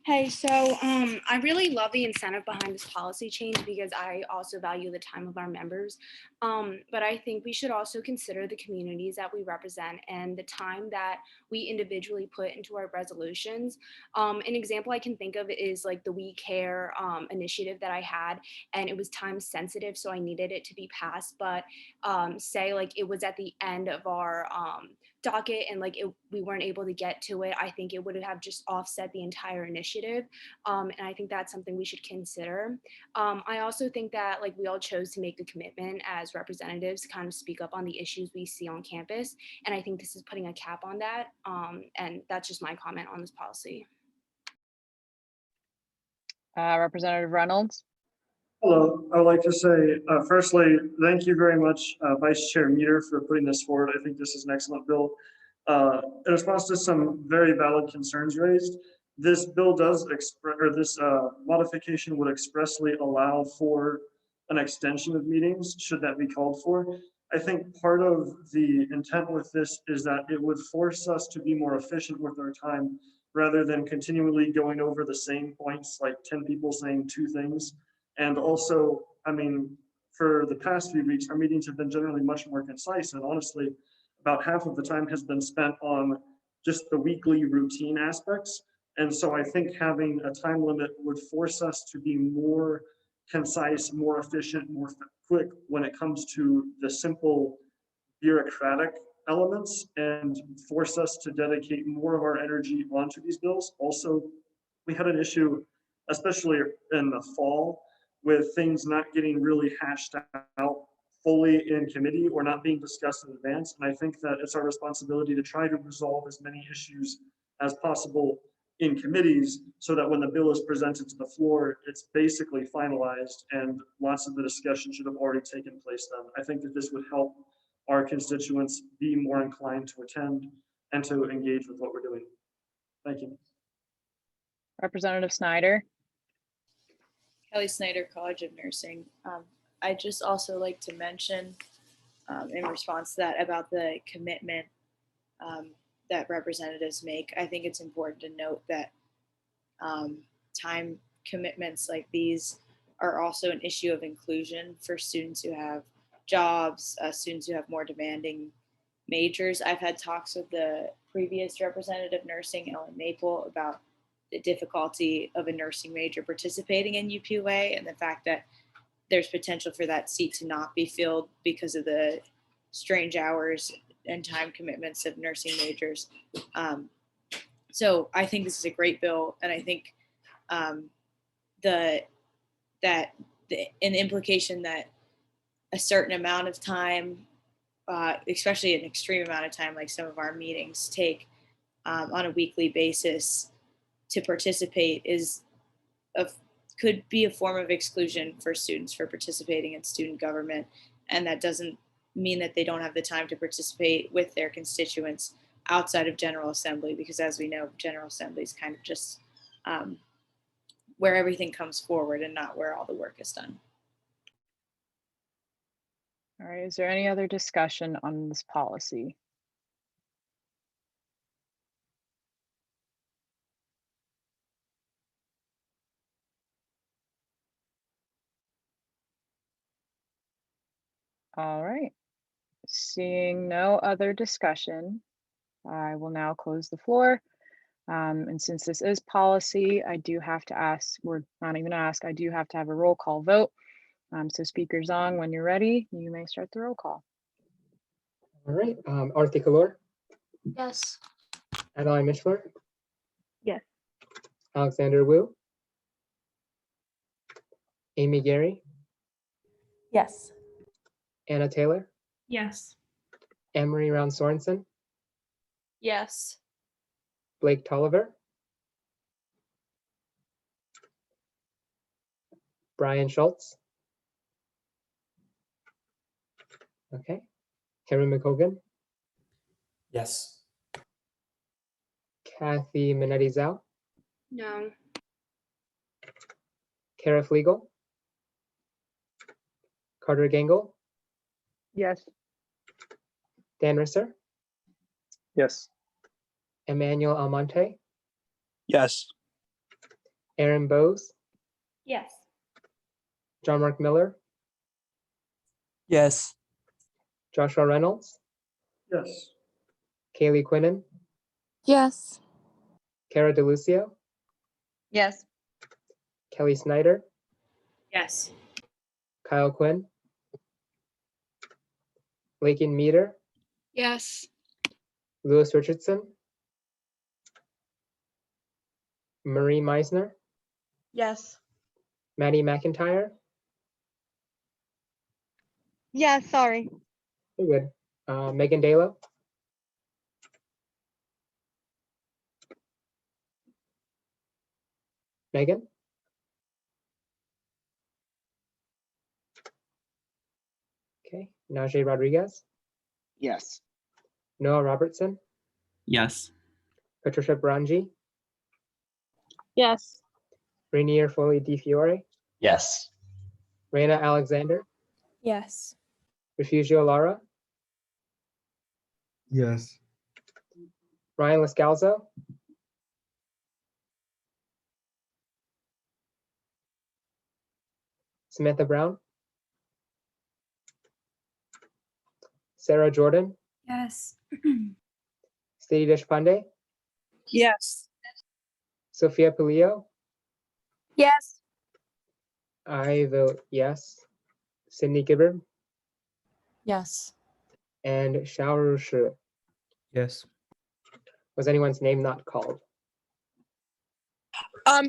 Hey, so I really love the incentive behind this policy change because I also value the time of our members. But I think we should also consider the communities that we represent and the time that we individually put into our resolutions. An example I can think of is like the We Care initiative that I had, and it was time sensitive, so I needed it to be passed. But say like it was at the end of our docket and like we weren't able to get to it, I think it would have just offset the entire initiative. initiative. And I think that's something we should consider. I also think that like we all chose to make the commitment as representatives to kind of speak up on the issues we see on campus. And I think this is putting a cap on that. And that's just my comment on this policy. Representative Reynolds. Hello, I would like to say, firstly, thank you very much, Vice Chair Meter, for putting this forward. I think this is an excellent bill. In response to some very valid concerns raised, this bill does express, or this modification would expressly allow for an extension of meetings, should that be called for. I think part of the intent with this is that it would force us to be more efficient with our time rather than continually going over the same points, like 10 people saying 2 things. And also, I mean, for the past few weeks, our meetings have been generally much more concise, and honestly, about half of the time has been spent on just the weekly routine aspects. And so I think having a time limit would force us to be more concise, more efficient, more quick when it comes to the simple bureaucratic elements, and force us to dedicate more of our energy onto these bills. Also, we had an issue, especially in the fall, with things not getting really hashed out fully in committee or not being discussed in advance. And I think that it's our responsibility to try to resolve as many issues as possible in committees so that when the bill is presented to the floor, it's basically finalized and lots of the discussion should have already taken place then. I think that this would help our constituents be more inclined to attend and to engage with what we're doing. Thank you. Representative Snyder. Kelly Snyder, College of Nursing. I just also like to mention in response to that about the commitment that representatives make. I think it's important to note that time commitments like these are also an issue of inclusion for students who have jobs, students who have more demanding majors. I've had talks with the previous representative of nursing, Ellen Maple, about the difficulty of a nursing major participating in UPUA and the fact that there's potential for that seat to not be filled because of the strange hours and time commitments of nursing majors. So I think this is a great bill, and I think an implication that a certain amount of time, especially an extreme amount of time like some of our meetings take on a weekly basis to participate could be a form of exclusion for students for participating in student government. And that doesn't mean that they don't have the time to participate with their constituents outside of General Assembly, because as we know, General Assembly is kind of just where everything comes forward and not where all the work is done. All right, is there any other discussion on this policy? All right, seeing no other discussion, I will now close the floor. And since this is policy, I do have to ask, or not even ask, I do have to have a roll call vote. So Speaker Zong, when you're ready, you may start the roll call. All right, Arti Kalor, Yes. Adeline Michler, Yes. Alexander Wu, Amy Gary, Yes. Anna Taylor, Yes. Anne-Marie Round Sorensen, Yes. Blake Tolliver, Brian Schultz. Okay, Karen McCogan, Yes. Kathy Minetti Zhao, No. Kara Flegel, Carter Gangle, Yes. Dan Risser, Yes. Emmanuel Almonte, Yes. Aaron Bowes, Yes. John Mark Miller, Yes. Joshua Reynolds, Yes. Kaylee Quinnen, Yes. Cara DeLucio, Yes. Kelly Snyder, Yes. Kyle Quinn, Lakin Meter, Yes. Lewis Richardson, Marie Meisner, Yes. Maddie McIntyre. Yeah, sorry. You're good. Megan Dalo. Megan. Okay. Najee Rodriguez. Yes. Noah Robertson. Yes. Patricia Brangi. Yes. Rainier Foley Di Fiore. Yes. Reina Alexander. Yes. Refugio Lara. Yes. Ryan Lascalzo. Samantha Brown. Sarah Jordan. Yes. Stady Deshpande. Yes. Sophia Palillo. Yes. I vote yes. Cindy Gibbard. Yes. And Xiaoru Shi. Yes. Was anyone's name not called?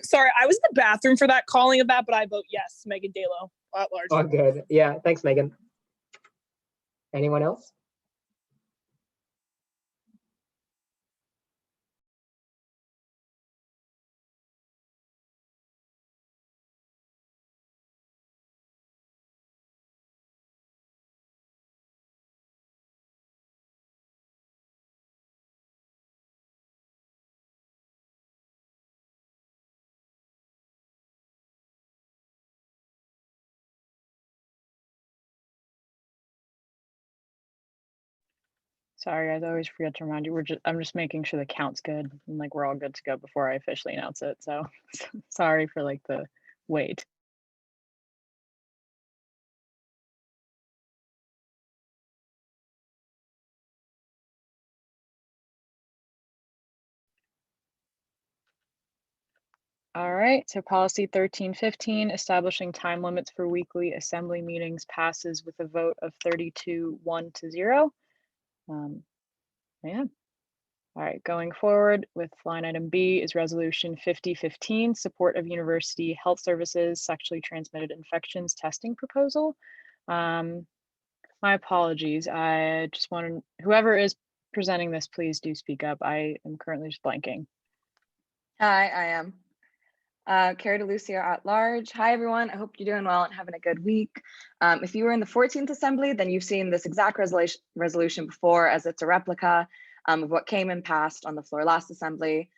Sorry, I was in the bathroom for that calling of that, but I vote yes, Megan Dalo at large. Oh, good. Yeah, thanks, Megan. Anyone else? Sorry, I always forget to remind you. I'm just making sure the count's good and like we're all good to go before I officially announce it. So sorry for like the wait. All right, so policy 1315, establishing time limits for weekly assembly meetings passes with a vote of 32-1-0. Yeah. All right, going forward with line item B is resolution 5015, support of university health services sexually transmitted infections testing proposal. My apologies. I just want whoever is presenting this, please do speak up. I am currently just blanking. Hi, I am. Carrie DeLucia at large. Hi, everyone. I hope you're doing well and having a good week. If you were in the 14th Assembly, then you've seen this exact resolution before, as it's a replica of what came and passed on the floor last Assembly.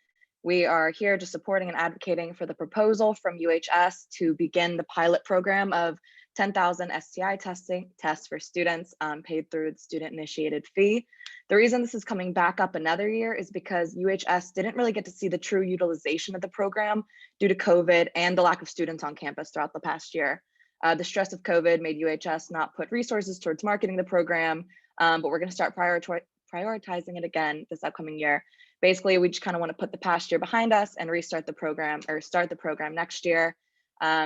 We are here just supporting and advocating for the proposal from UHS to begin the pilot program of 10,000 STI tests for students paid through the student-initiated fee. The reason this is coming back up another year is because UHS didn't really get to see the true utilization of the program due to COVID and the lack of students on campus throughout the past year. The stress of COVID made UHS not put resources towards marketing the program, but we're going to start prioritizing it again this upcoming year. Basically, we just kind of want to put the past year behind us and restart the program or start the program next year.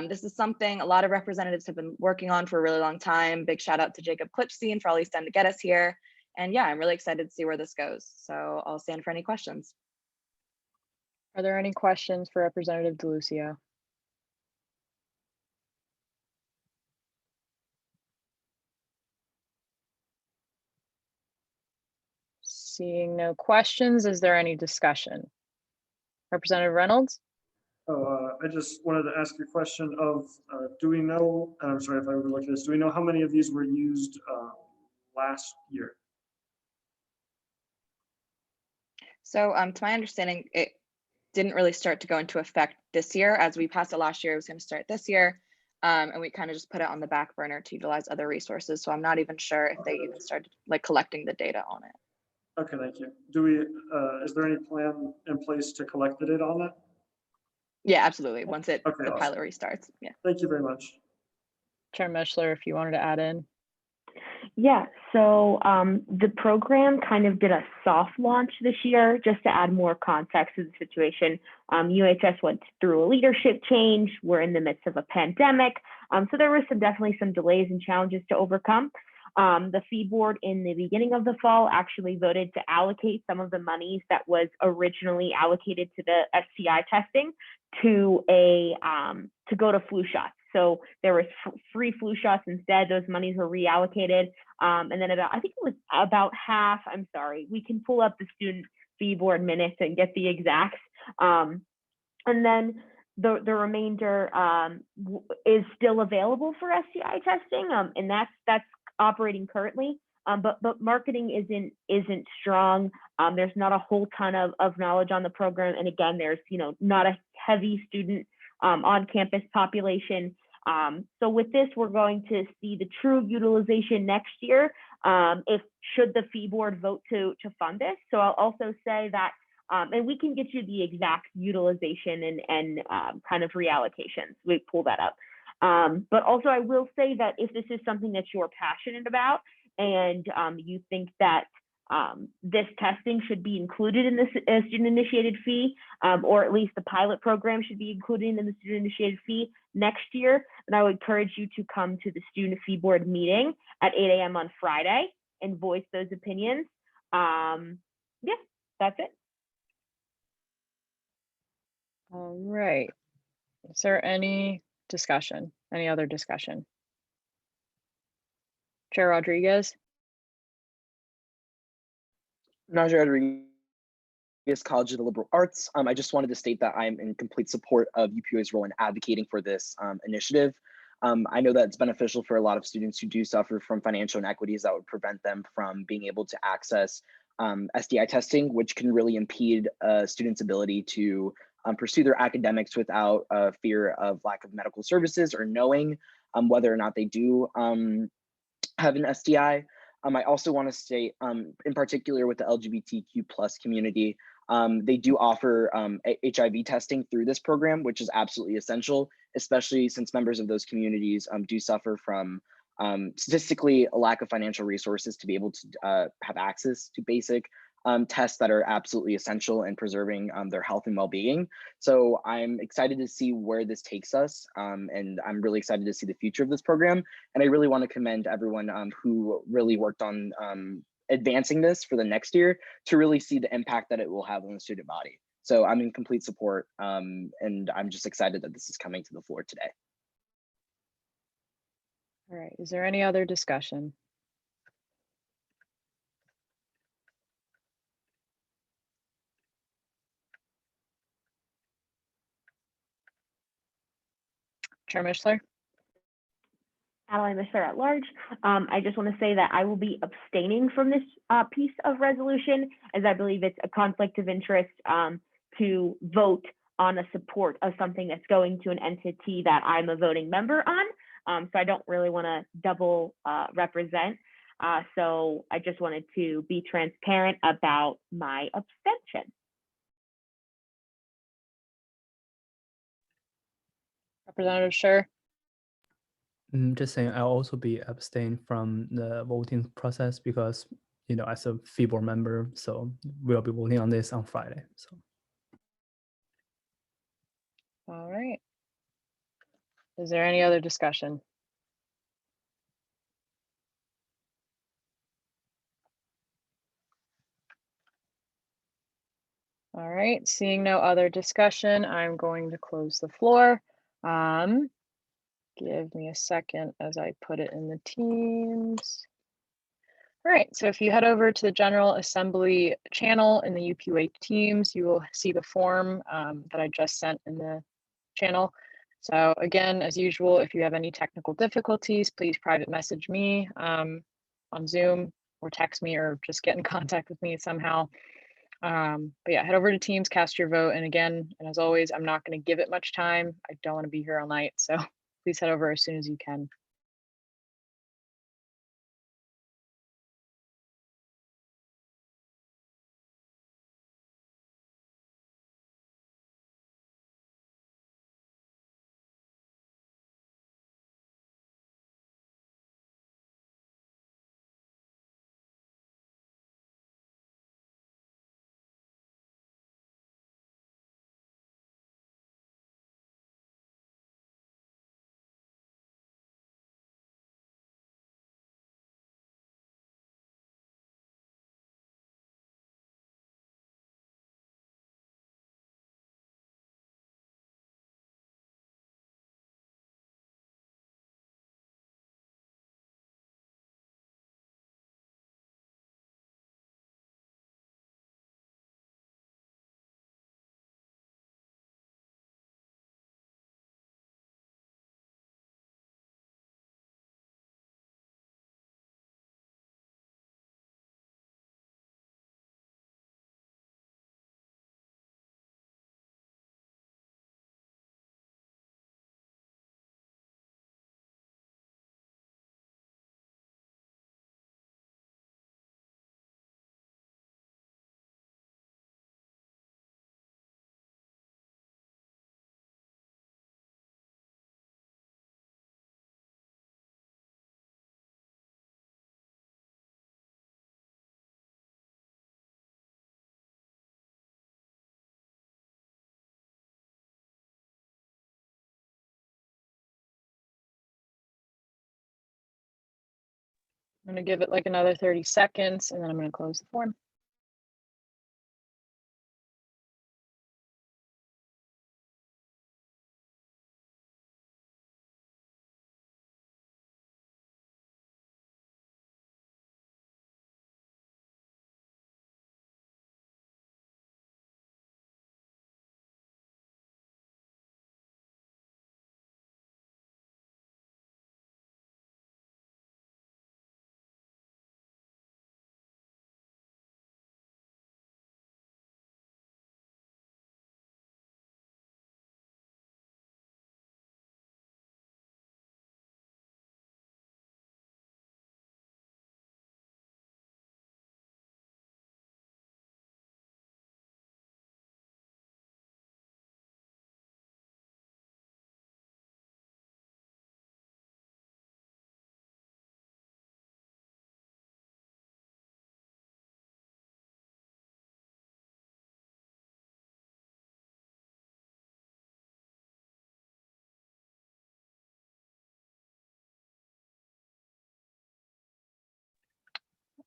This is something a lot of representatives have been working on for a really long time. Big shout out to Jacob Klipstein for all he's done to get us here. And yeah, I'm really excited to see where this goes. So I'll stand for any questions. Are there any questions for Representative DeLucia? Seeing no questions, is there any discussion? Representative Reynolds? I just wanted to ask a question of, do we know, and I'm sorry if I overlooked this, do we know how many of these were used last year? So to my understanding, it didn't really start to go into effect this year. As we passed it last year, it was going to start this year. And we kind of just put it on the back burner to utilize other resources. So I'm not even sure if they even started like collecting the data on it. Okay, thank you. Do we, is there any plan in place to collect the data on that? Yeah, absolutely. Once the awesome. pilot restarts. Yeah. Thank you very much. Chair Mischler, if you wanted to add in. Yeah, so the program kind of did a soft launch this year just to add more context to the situation. UHS went through a leadership change. We're in the midst of a pandemic. So there were definitely some delays and challenges to overcome. The fee board in the beginning of the fall actually voted to allocate some of the monies that was originally allocated to the STI testing to to go to flu shots. So there was free flu shots instead. Those monies were reallocated. And then I think it was about half, I'm sorry, we can pull up the student fee board minutes and get the exacts. And then the remainder is still available for STI testing, and that's operating currently. But marketing isn't strong. There's not a whole ton of knowledge on the program, and again, there's not a heavy student on-campus population. So with this, we're going to see the true utilization next year, should the fee board vote to fund this. So I'll also say that, and we can get you the exact utilization and kind of reallocations. We pull that up. But also I will say that if this is something that you're passionate about and you think that this testing should be included in the student-initiated fee, or at least the pilot program should be included in the student-initiated fee next year, then I would encourage you to come to the student fee board meeting at 8 a.m. on Friday and voice those opinions. Yeah, that's it. All right. Is there any discussion? Any other discussion? Chair Rodriguez? Najee Rodriguez, College of the Liberal Arts. I just wanted to state that I'm in complete support of UPUA's role in advocating for this initiative. I know that it's beneficial for a lot of students who do suffer from financial inequities that would prevent them from being able to access SDI testing, which can really impede students' ability to pursue their academics without fear of lack of medical services or knowing whether or not they do have an STI. I also want to state, in particular with the LGBTQ plus community, they do offer HIV testing through this program, which is absolutely essential, especially since members of those communities do suffer from statistically a lack of financial resources to be able to have access to basic tests that are absolutely essential in preserving their health and well-being. So I'm excited to see where this takes us, and I'm really excited to see the future of this program. And I really want to commend everyone who really worked on advancing this for the next year to really see the impact that it will have on the student body. So I'm in complete support, and I'm just excited that this is coming to the floor today. All right, is there any other discussion? Chair Mishler? Adeline Mishler at large. I just want to say that I will be abstaining from this piece of resolution, as I believe it's a conflict of interest to vote on a support of something that's going to an entity that I'm a voting member on. So I don't really want to double represent. So I just wanted to be transparent about my abstention. Representative Scher? Just saying, I'll also be abstain from the voting process because, as a fee board member, so we'll be voting on this on Friday. So. All right. Is there any other discussion? All right, seeing no other discussion, I'm going to close the floor. Give me a second as I put it in the Teams. All right, so if you head over to the General Assembly channel in the UPUA Teams, you will see the form that I just sent in the channel. So again, as usual, if you have any technical difficulties, please private message me on Zoom or text me or just get in contact with me somehow. But yeah, head over to Teams, cast your vote. And again, and as always, I'm not going to give it much time. I don't want to be here all night. So please head over as soon as you can. I'm going to give it like another 30 seconds and then I'm going to close the form.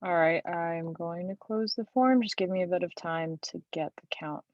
All right, I'm going to close the form. Just give me a bit of time to get the count.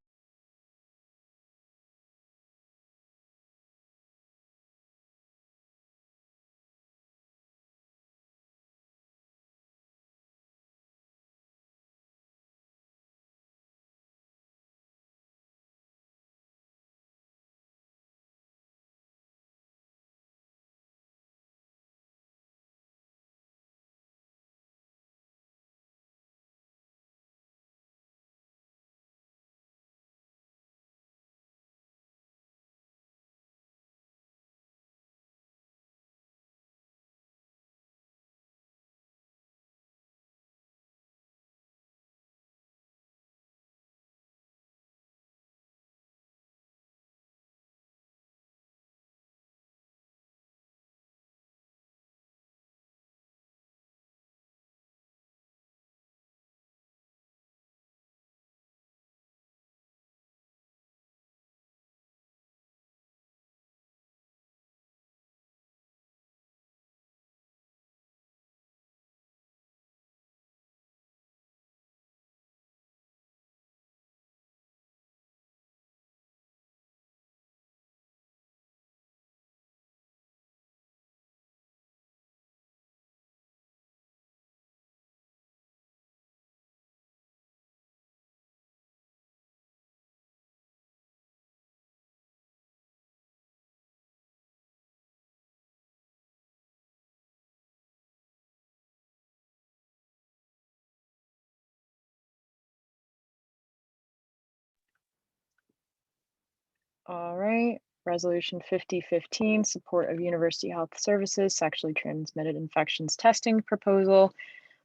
All right, Resolution 5015, support of University Health Services sexually transmitted infections testing proposal,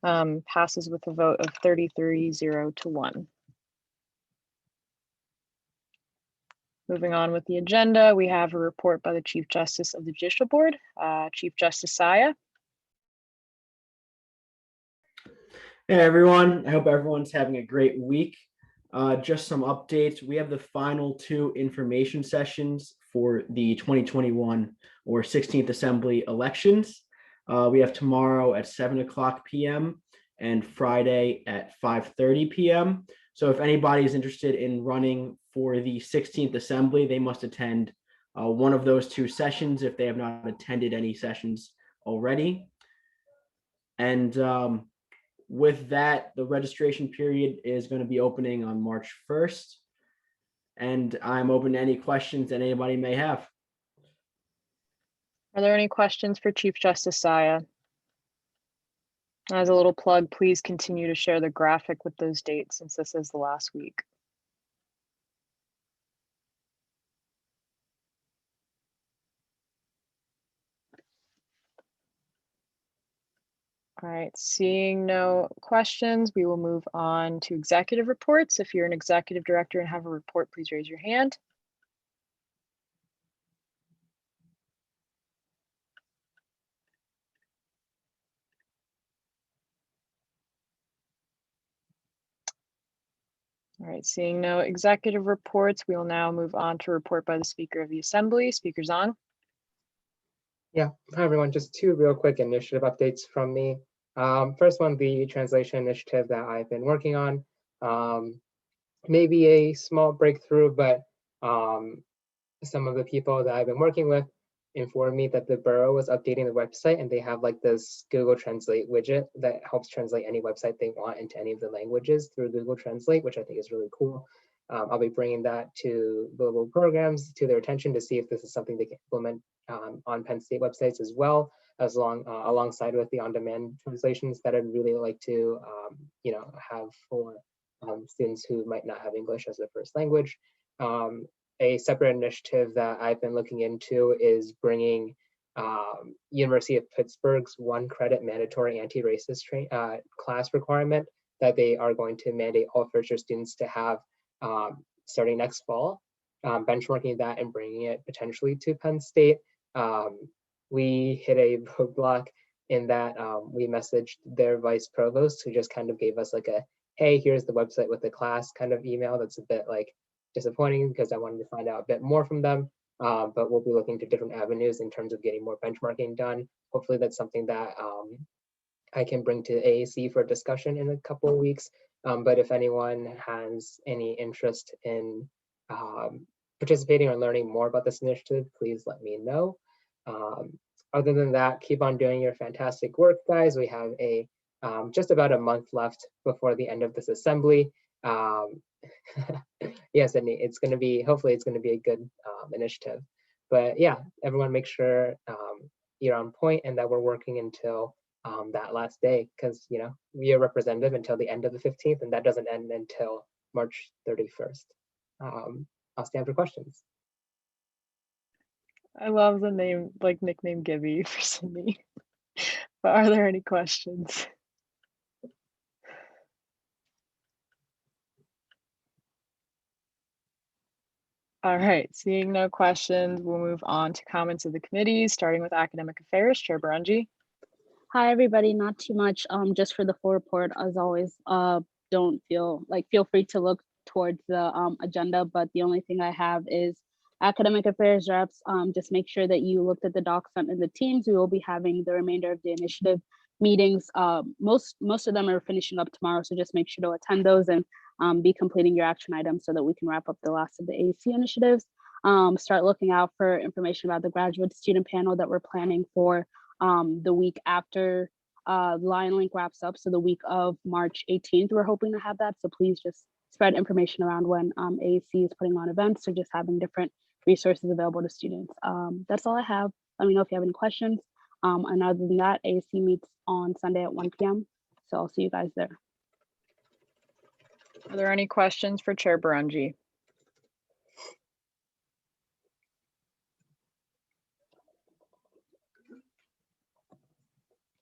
passes with a vote of 33-0-1. Moving on with the agenda, we have a report by the Chief Justice of the Judicial Board, Chief Justice Saya. Hey everyone, I hope everyone's having a great week. Just some updates. We have the final 2 information sessions for the 2021 or 16th Assembly elections. We have tomorrow at 7:00 p.m. and Friday at 5:30 p.m. So if anybody is interested in running for the 16th Assembly, they must attend one of those 2 sessions if they have not attended any sessions already. And with that, the registration period is going to be opening on March 1st. And I'm open to any questions that anybody may have. Are there any questions for Chief Justice Saya? As a little plug, please continue to share the graphic with those dates since this is the last week. All right, seeing no questions, we will move on to executive reports. If you're an executive director and have a report, please raise your hand. All right, seeing no executive reports, we will now move on to report by the Speaker of the Assembly. Speaker Zahn. Yeah, hi everyone. Just 2 real quick initiative updates from me. First one, the translation initiative that I've been working on. Maybe a small breakthrough, but some of the people that I've been working with informed me that the borough was updating the website, and they have like this Google Translate widget that helps translate any website they want into any of the languages through Google Translate, which I think is really cool. I'll be bringing that to the local programs to their attention to see if this is something they can implement on Penn State websites as well, as alongside with the on-demand translations that I'd really like to have for students who might not have English as their first language. A separate initiative that I've been looking into is bringing University of Pittsburgh's 1 credit mandatory anti-racist class requirement that they are going to mandate all first-year students to have starting next fall, benchmarking that and bringing it potentially to Penn State. We hit a roadblock in that we messaged their vice provost, who just kind of gave us like a, hey, here's the website with the class kind of email. That's a bit like disappointing because I wanted to find out a bit more from them, but we'll be looking to different avenues in terms of getting more benchmarking done. Hopefully that's something that I can bring to AAC for discussion in a couple of weeks. But if anyone has any interest in participating or learning more about this initiative, please let me know. Other than that, keep on doing your fantastic work, guys. We have a just about a month left before the end of this assembly. Yes, and it's going to be, hopefully it's going to be a good initiative. But yeah, everyone make sure you're on point and that we're working until that last day, because we are representative until the end of the 15th, and that doesn't end until March 31st. I'll stand for questions. I love the name, like nickname Gibby for Cindy. But are there any questions? All right, seeing no questions, we'll move on to comments of the committee, starting with Academic Affairs, Chair Barungi. Hi, everybody. Not too much. Just for the full report, as always, feel free to look towards the agenda, but the only thing I have is Academic Affairs reps. Just make sure that you looked at the docs sent in the teams. We will be having the remainder of the initiative meetings. Most of them are finishing up tomorrow, so just make sure to attend those and be completing your action items so that we can wrap up the last of the AAC initiatives. Start looking out for information about the graduate student panel that we're planning for the week after Lion Link wraps up. So the week of March 18th, we're hoping to have that. So please just spread information around when AAC is putting on events or just having different resources available to students. That's all I have. Let me know if you have any questions. And other than that, AAC meets on Sunday at 1 p.m. So I'll see you guys there. Are there any questions for Chair Barungi?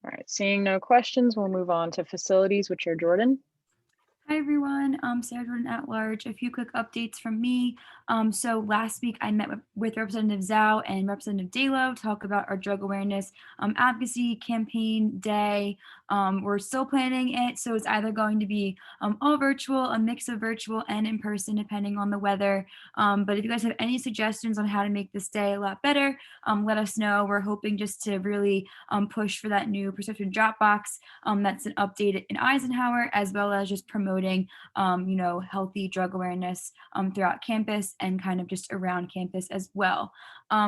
All right, seeing no questions, we'll move on to facilities with Chair Jordan. Hi everyone, Sarah Jordan at large. A few quick updates from me. So last week I met with Representative Zhao and Representative Dalo to talk about our drug awareness advocacy campaign day. We're still planning it, so it's either going to be all virtual, a mix of virtual and in person depending on the weather. But if you guys have any suggestions on how to make this day a lot better, let us know. We're hoping just to really push for that new prescription drop box that's an update in Eisenhower, as well as just promoting healthy drug awareness throughout campus and kind of just around campus as well.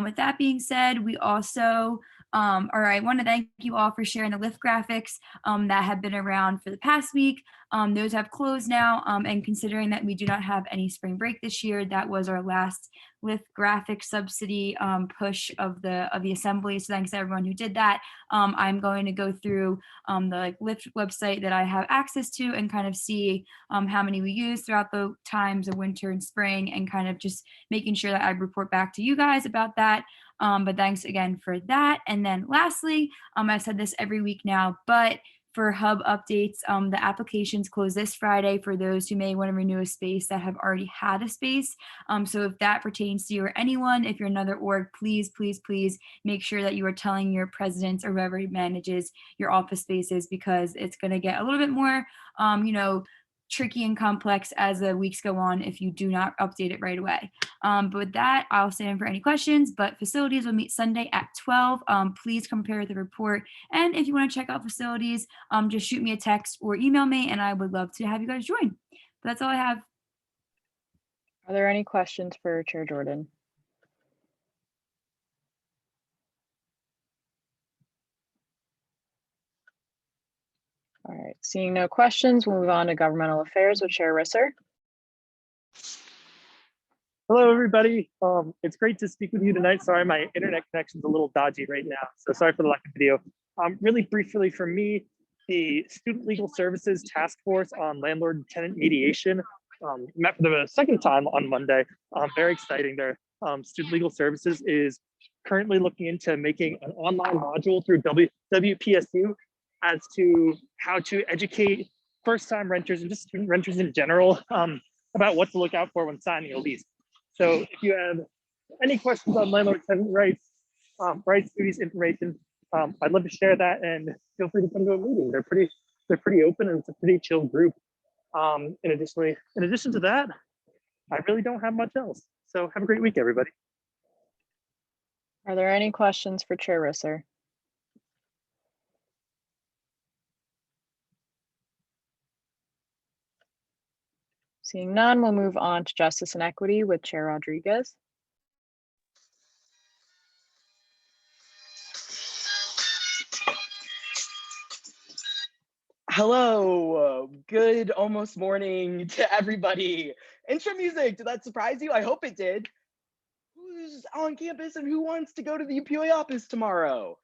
With that being said, we also I want to thank you all for sharing the lift graphics that have been around for the past week. Those have closed now, and considering that we do not have any spring break this year, that was our last lift graphic subsidy push of the assembly. So thanks to everyone who did that. I'm going to go through the lift website that I have access to and kind of see how many we use throughout the times of winter and spring, and kind of just making sure that I report back to you guys about that. But thanks again for that. And then lastly, I've said this every week now, but for hub updates, the applications close this Friday for those who may want to renew a space that have already had a space. So if that pertains to you or anyone, if you're another org, please, please, please make sure that you are telling your presidents or whoever manages your office spaces, because it's going to get a little bit more, tricky and complex as the weeks go on if you do not update it right away. But with that, I'll stand in for any questions, but facilities will meet Sunday at 12. Please compare the report. And if you want to check out facilities, just shoot me a text or email me, and I would love to have you guys join. But that's all I have. Are there any questions for Chair Jordan? All right, seeing no questions, we'll move on to governmental affairs with Chair Risser. Hello, everybody. It's great to speak with you tonight. Sorry, my internet connection's a little dodgy right now, so sorry for the lack of video. Really briefly for me, the Student Legal Services Task Force on Landlord Tenant Mediation met for the second time on Monday. Very exciting. Their Student Legal Services is currently looking into making an online module through WPSU as to how to educate first-time renters and just student renters in general about what to look out for when signing a lease. So if you have any questions on landlord-tenant rights, duties, information, I'd love to share that, and feel free to come to a meeting. They're pretty open, and it's a pretty chill group. In addition to that, I really don't have much else. So have a great week, everybody. Are there any questions for Chair Risser? Seeing none, we'll move on to Justice and Equity with Chair Rodriguez. Hello, good almost morning to everybody. Intro music, did that surprise you? I hope it did. Who's on campus and who wants to go to the UPUA office tomorrow?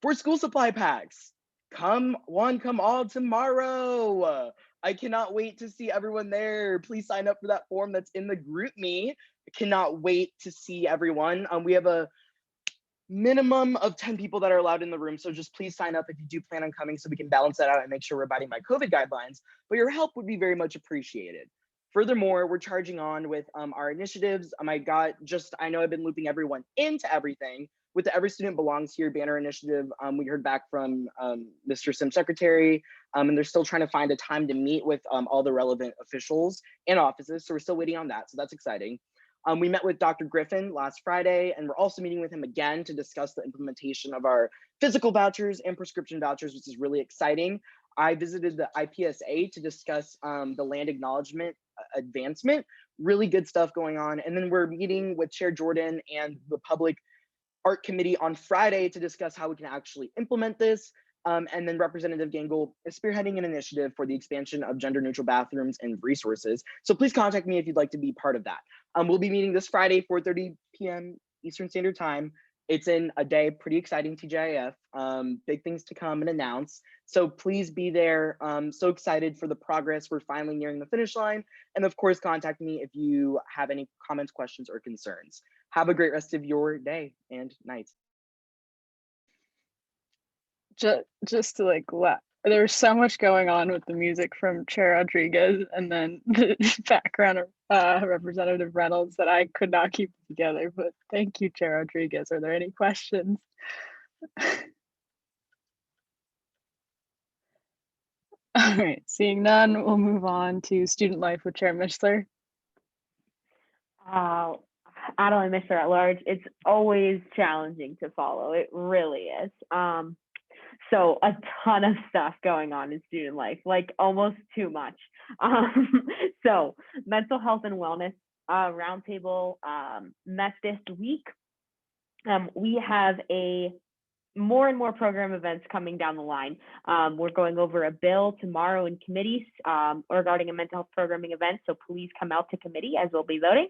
For school supply packs. Come one, come all tomorrow. I cannot wait to see everyone there. Please sign up for that form that's in the group me. I cannot wait to see everyone. We have a minimum of 10 people that are allowed in the room. So just please sign up if you do plan on coming so we can balance that out and make sure we're abiding by COVID guidelines. But your help would be very much appreciated. Furthermore, we're charging on with our initiatives. I know I've been looping everyone into everything. With the Every Student Belongs Here banner initiative, we heard back from Mr. Sim Secretary, and they're still trying to find a time to meet with all the relevant officials and offices. So we're still waiting on that. So that's exciting. We met with Dr. Griffin last Friday, and we're also meeting with him again to discuss the implementation of our physical vouchers and prescription vouchers, which is really exciting. I visited the IPSA to discuss the land acknowledgement advancement, really good stuff going on. And then we're meeting with Chair Jordan and the Public Art Committee on Friday to discuss how we can actually implement this. And then Representative Gangle is spearheading an initiative for the expansion of gender neutral bathrooms and resources. So please contact me if you'd like to be part of that. We'll be meeting this Friday, 4:30 p.m. Eastern Standard Time. It's in a day, pretty exciting TGIF, big things to come and announce. So please be there. So excited for the progress. We're finally nearing the finish line. And of course, contact me if you have any comments, questions, or concerns. Have a great rest of your day and night. Just to there's so much going on with the music from Chair Rodriguez and then the background of Representative Reynolds that I could not keep together, but thank you, Chair Rodriguez. Are there any questions? All right, seeing none, we'll move on to Student Life with Chair Mishler. Adeline Mishler at large, it's always challenging to follow. It really is. So a ton of stuff going on in student life, like almost too much. So mental health and wellness roundtable met this week. We have more and more program events coming down the line. We're going over a bill tomorrow in committees regarding a mental health programming event. So please come out to committee as we'll be voting.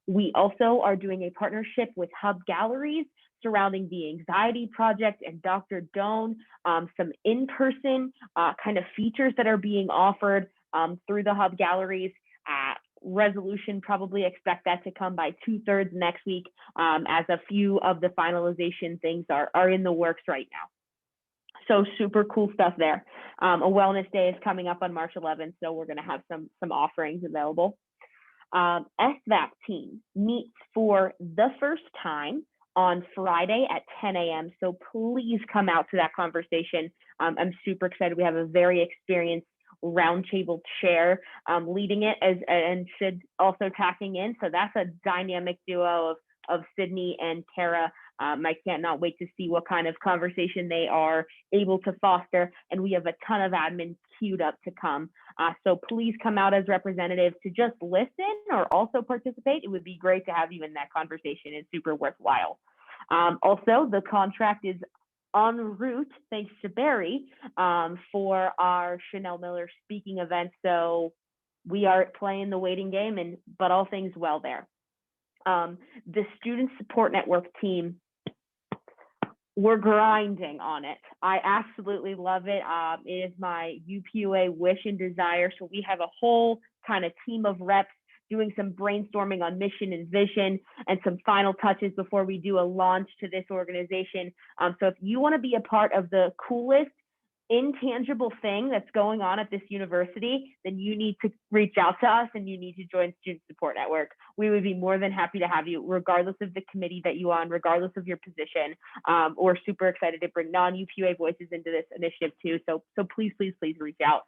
We also are doing a partnership with Hub Galleries surrounding the Anxiety Project and Dr. Doan, some in-person kind of features that are being offered through the Hub Galleries. Resolution, probably expect that to come by 2/3 next week, as a few of the finalization things are in the works right now. So super cool stuff there. A wellness day is coming up on March 11th, so we're going to have some offerings available. SVAC team meets for the first time on Friday at 10 a.m. So please come out to that conversation. I'm super excited. We have a very experienced roundtable chair leading it, and Sid also tacking in. So that's a dynamic duo of Sydney and Tara. I cannot wait to see what kind of conversation they are able to foster. And we have a ton of admin queued up to come. So please come out as representatives to just listen or also participate. It would be great to have you in that conversation. It's super worthwhile. Also, the contract is en route, thanks to Barry, for our Chanel Miller speaking event. So we are playing the waiting game, but all things well there. The Student Support Network team, we're grinding on it. I absolutely love it. It is my UPUA wish and desire. So we have a whole kind of team of reps doing some brainstorming on mission and vision and some final touches before we do a launch to this organization. So if you want to be a part of the coolest intangible thing that's going on at this university, then you need to reach out to us and you need to join Student Support Network. We would be more than happy to have you, regardless of the committee that you're on, regardless of your position. We're super excited to bring non-UPUA voices into this initiative too. So please, please, please reach out.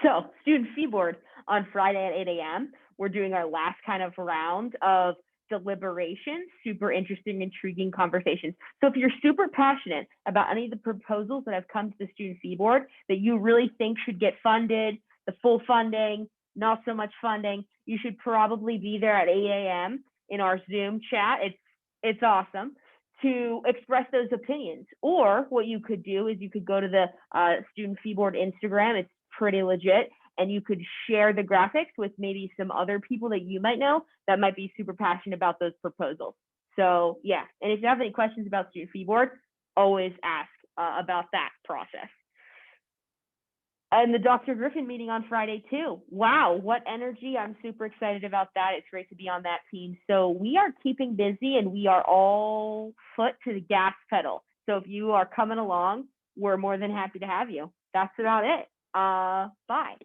So Student Fee Board on Friday at 8 a.m. We're doing our last kind of round of deliberation, super interesting, intriguing conversations. So if you're super passionate about any of the proposals that have come to the Student Fee Board that you really think should get funded, the full funding, not so much funding, you should probably be there at 8 a.m. in our Zoom chat. It's awesome to express those opinions. Or what you could do is you could go to the Student Fee Board Instagram. It's pretty legit. And you could share the graphics with maybe some other people that you might know that might be super passionate about those proposals. So yeah, and if you have any questions about Student Fee Board, always ask about that process. And the Dr. Griffin meeting on Friday too. Wow, what energy. I'm super excited about that. It's great to be on that team. So we are keeping busy and we are all foot to the gas pedal. So if you are coming along, we're more than happy to have you. That's about it. Bye.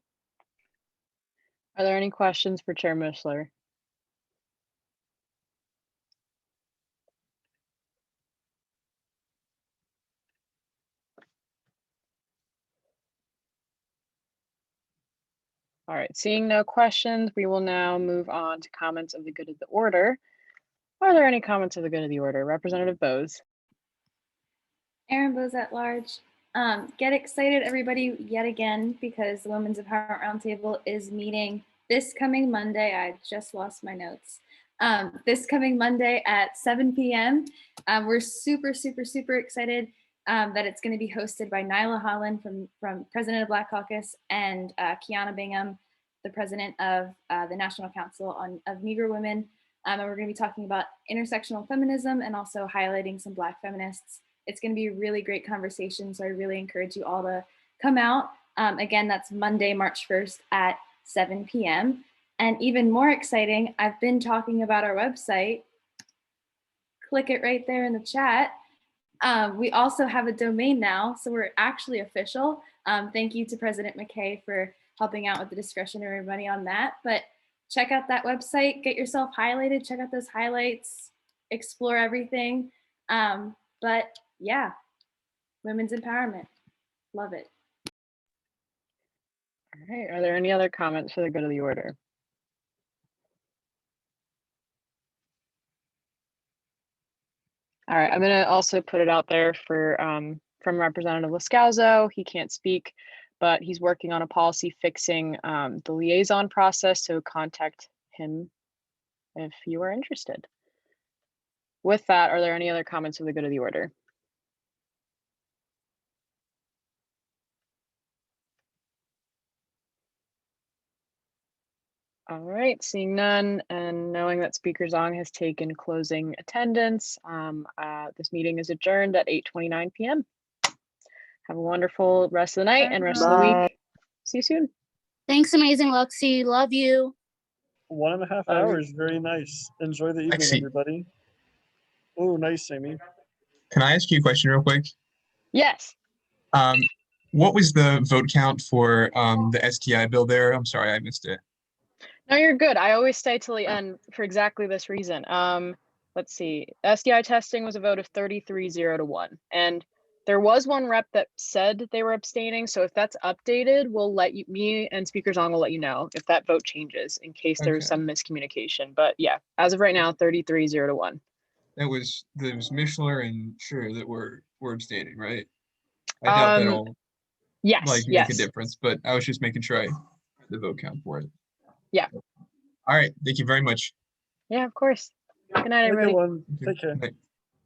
Are there any questions for Chair Mishler? All right, seeing no questions, we will now move on to comments of the good of the order. Are there any comments of the good of the order? Representative Bose. Aaron Bose at large. Get excited, everybody, yet again, because the Women's Empowerment Roundtable is meeting this coming Monday. I just lost my notes. This coming Monday at 7 p.m. We're super, super, super excited that it's going to be hosted by Nyla Holland from President of Black Caucus and Kiana Bingham, the president of the National Council of Negro Women. And we're going to be talking about intersectional feminism and also highlighting some Black feminists. It's going to be a really great conversation, so I really encourage you all to come out. Again, that's Monday, March 1st at 7 p.m. And even more exciting, I've been talking about our website. Click it right there in the chat. We also have a domain now, so we're actually official. Thank you to President Mckay for helping out with the discretionary money on that. But check out that website, get yourself highlighted, check out those highlights, explore everything. But yeah, women's empowerment, love it. All right, are there any other comments for the good of the order? All right, I'm gonna also put it out there for from Representative Lascauzo. He can't speak, but he's working on a policy fixing the liaison process, so contact him if you are interested. With that, are there any other comments for the good of the order? All right, seeing none and knowing that Speaker Zong has taken closing attendance, this meeting is adjourned at 8:29 p.m. Have a wonderful rest of the night and rest of the week. See you soon. Thanks, amazing Luxie. Love you. 1.5 hours. Very nice. Enjoy the evening, Lexi. everybody. Oh, nice, Amy. Can I ask you a question real quick? Yes. What was the vote count for the STI bill there? I'm sorry, I missed it. No, you're good. I always stay till the end for exactly this reason. Let's see. SDI testing was a vote of 33-0-1. And there was one rep that said they were abstaining. So if that's updated, we'll let you, me and Speaker Zong will let you know if that vote changes in case there's some miscommunication. But yeah, as of right now, 33-0-1. There was Mishler and Sure that were abstaining, right? I doubt that'll yes, make a difference, but I was just making sure I had the vote count for it. Yeah. All right. Thank you very much. Yeah, of course. Good night, Have a good everybody. one. Take care. Night.